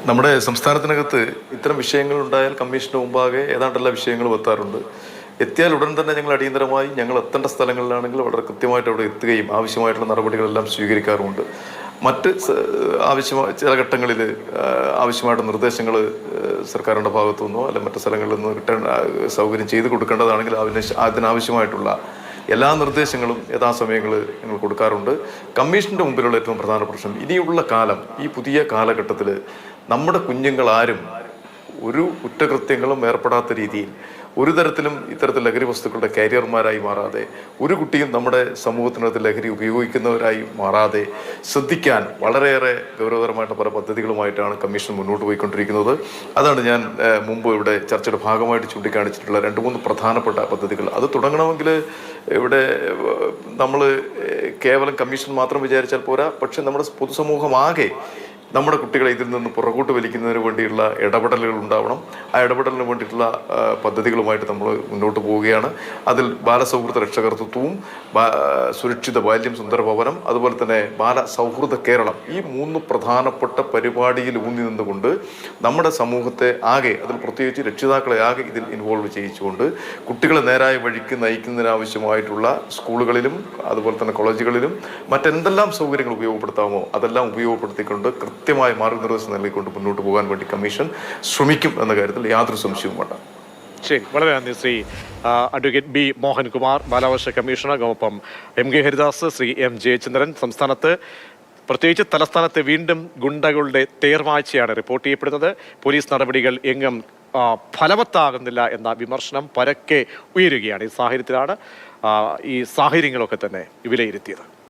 നമ്മുടെ സംസ്ഥാനത്തിനകത്ത് ഇത്തരം വിഷയങ്ങൾ ഉണ്ടായാൽ കമ്മീഷന് മുമ്പാകെ ഏതാണ്ട് എല്ലാ വിഷയങ്ങളും എത്താറുണ്ട്. എത്തിയാൽ ഉടൻ തന്നെ ഞങ്ങൾ അടിയന്തരമായി ഞങ്ങൾ എത്തേണ്ട സ്ഥലങ്ങളിലാണെങ്കിൽ വളരെ കൃത്യമായിട്ട് അവിടെ എത്തുകയും ആവശ്യമായിട്ടുള്ള നടപടികളെല്ലാം സ്വീകരിക്കാറുമുണ്ട്. മറ്റ് ആവശ്യമായ ചില ഘട്ടങ്ങളിൽ ആവശ്യമായിട്ട് നിർദ്ദേശങ്ങൾ സർക്കാരിൻ്റെ ഭാഗത്തു നിന്നോ അല്ലെങ്കിൽ മറ്റു സ്ഥലങ്ങളിൽ നിന്നോ കിട്ടേണ്ട സൗകര്യം ചെയ്തു കൊടുക്കേണ്ടതാണെങ്കിൽ അതിനാവശ്യമായിട്ടുള്ള എല്ലാ നിർദ്ദേശങ്ങളും യഥാസമയങ്ങൾ ഞങ്ങൾ കൊടുക്കാറുണ്ട്. കമ്മീഷൻ്റെ മുമ്പിലുള്ള ഏറ്റവും പ്രധാന പ്രശ്നം ഇനിയുള്ള കാലം, ഈ പുതിയ കാലഘട്ടത്തിൽ നമ്മുടെ കുഞ്ഞുങ്ങളാരും ഒരു കുറ്റകൃത്യങ്ങളും ഏർപ്പെടാത്ത രീതിയിൽ ഒരു തരത്തിലും ഇത്തരത്തിൽ ലഹരി വസ്തുക്കളുടെ കാരിയർമാരായി മാറാതെ, ഒരു കുട്ടിയും നമ്മുടെ സമൂഹത്തിനകത്ത് ലഹരി ഉപയോഗിക്കുന്നവരായി മാറാതെ ശ്രദ്ധിക്കാൻ വളരെയേറെ ഗൗരവതരമായിട്ടുള്ള പല പദ്ധതികളുമായിട്ടാണ് കമ്മീഷൻ മുന്നോട്ട് പോയിക്കൊണ്ടിരിക്കുന്നത്. അതാണ് ഞാൻ മുമ്പ് ഇവിടെ ചർച്ചയുടെ ഭാഗമായിട്ട് ചൂണ്ടിക്കാണിച്ചിട്ടുള്ള 2-3 പ്രധാനപ്പെട്ട പദ്ധതികൾ. അത് തുടങ്ങണമെങ്കിൽ ഇവിടെ നമ്മൾ കേവലം കമ്മീഷൻ മാത്രം വിചാരിച്ചാൽ പോരാ, പക്ഷെ നമ്മുടെ പൊതുസമൂഹമാകെ നമ്മുടെ കുട്ടികളെ ഇതിൽ നിന്ന് പുറകോട്ട് വലിക്കുന്നതിന് വേണ്ടിയുള്ള ഇടപെടലുകൾ ഉണ്ടാവണം. ആ ഇടപെടലിന് വേണ്ടിയിട്ടുള്ള പദ്ധതികളുമായിട്ട് നമ്മൾ മുന്നോട്ട് പോവുകയാണ്. അതിൽ ബാലസൗഹൃദ രക്ഷകർത്തൃത്വവും സുരക്ഷിത ബാല്യം സുന്ദരഭവനം അതുപോലെ തന്നെ ബാലസൗഹൃദ കേരളം, ഈ 3 പ്രധാനപ്പെട്ട പരിപാടിയിൽ ഊന്നി നിന്നുകൊണ്ട് നമ്മുടെ സമൂഹത്തെ ആകെ, അതിൽ പ്രത്യേകിച്ച് രക്ഷിതാക്കളെ ആകെ ഇതിൽ ഇൻവോൾവ് ചെയ്യിച്ചുകൊണ്ട് കുട്ടികളെ നേരായ വഴിക്ക് നയിക്കുന്നതിനാവശ്യമായിട്ടുള്ള സ്കൂളുകളിലും അതുപോലെ തന്നെ കോളേജുകളിലും മറ്റെന്തെല്ലാം സൗകര്യങ്ങൾ ഉപയോഗപ്പെടുത്താമോ അതെല്ലാം ഉപയോഗപ്പെടുത്തിക്കൊണ്ട് കൃത്യമായ മാർഗനിർദ്ദേശം നൽകിക്കൊണ്ട് മുന്നോട്ട് പോകാൻ വേണ്ടി കമ്മീഷൻ ശ്രമിക്കും എന്ന കാര്യത്തിൽ യാതൊരു സംശയവും വേണ്ട. ശരി, വളരെ നന്ദി ശ്രീ അഡ്വക്കേറ്റ് ബി മോഹൻകുമാർ, ബാലാവകാശ കമ്മീഷണർ. ഒപ്പം MK ഹരിദാസ്, ശ്രീ M ജയചന്ദ്രൻ. സംസ്ഥാനത്ത് പ്രത്യേകിച്ച് തലസ്ഥാനത്ത് വീണ്ടും ഗുണ്ടകളുടെ തേർവാഴ്ചയാണ് റിപ്പോർട്ട് ചെയ്യപ്പെടുന്നത്. പോലീസ് നടപടികൾ എങ്ങും ഫലവത്താകുന്നില്ല എന്ന വിമർശനം പരക്കെ ഉയരുകയാണ്. ഈ സാഹചര്യത്തിലാണ് ഈ സാഹചര്യങ്ങളൊക്കെ തന്നെ വിലയിരുത്തിയത്.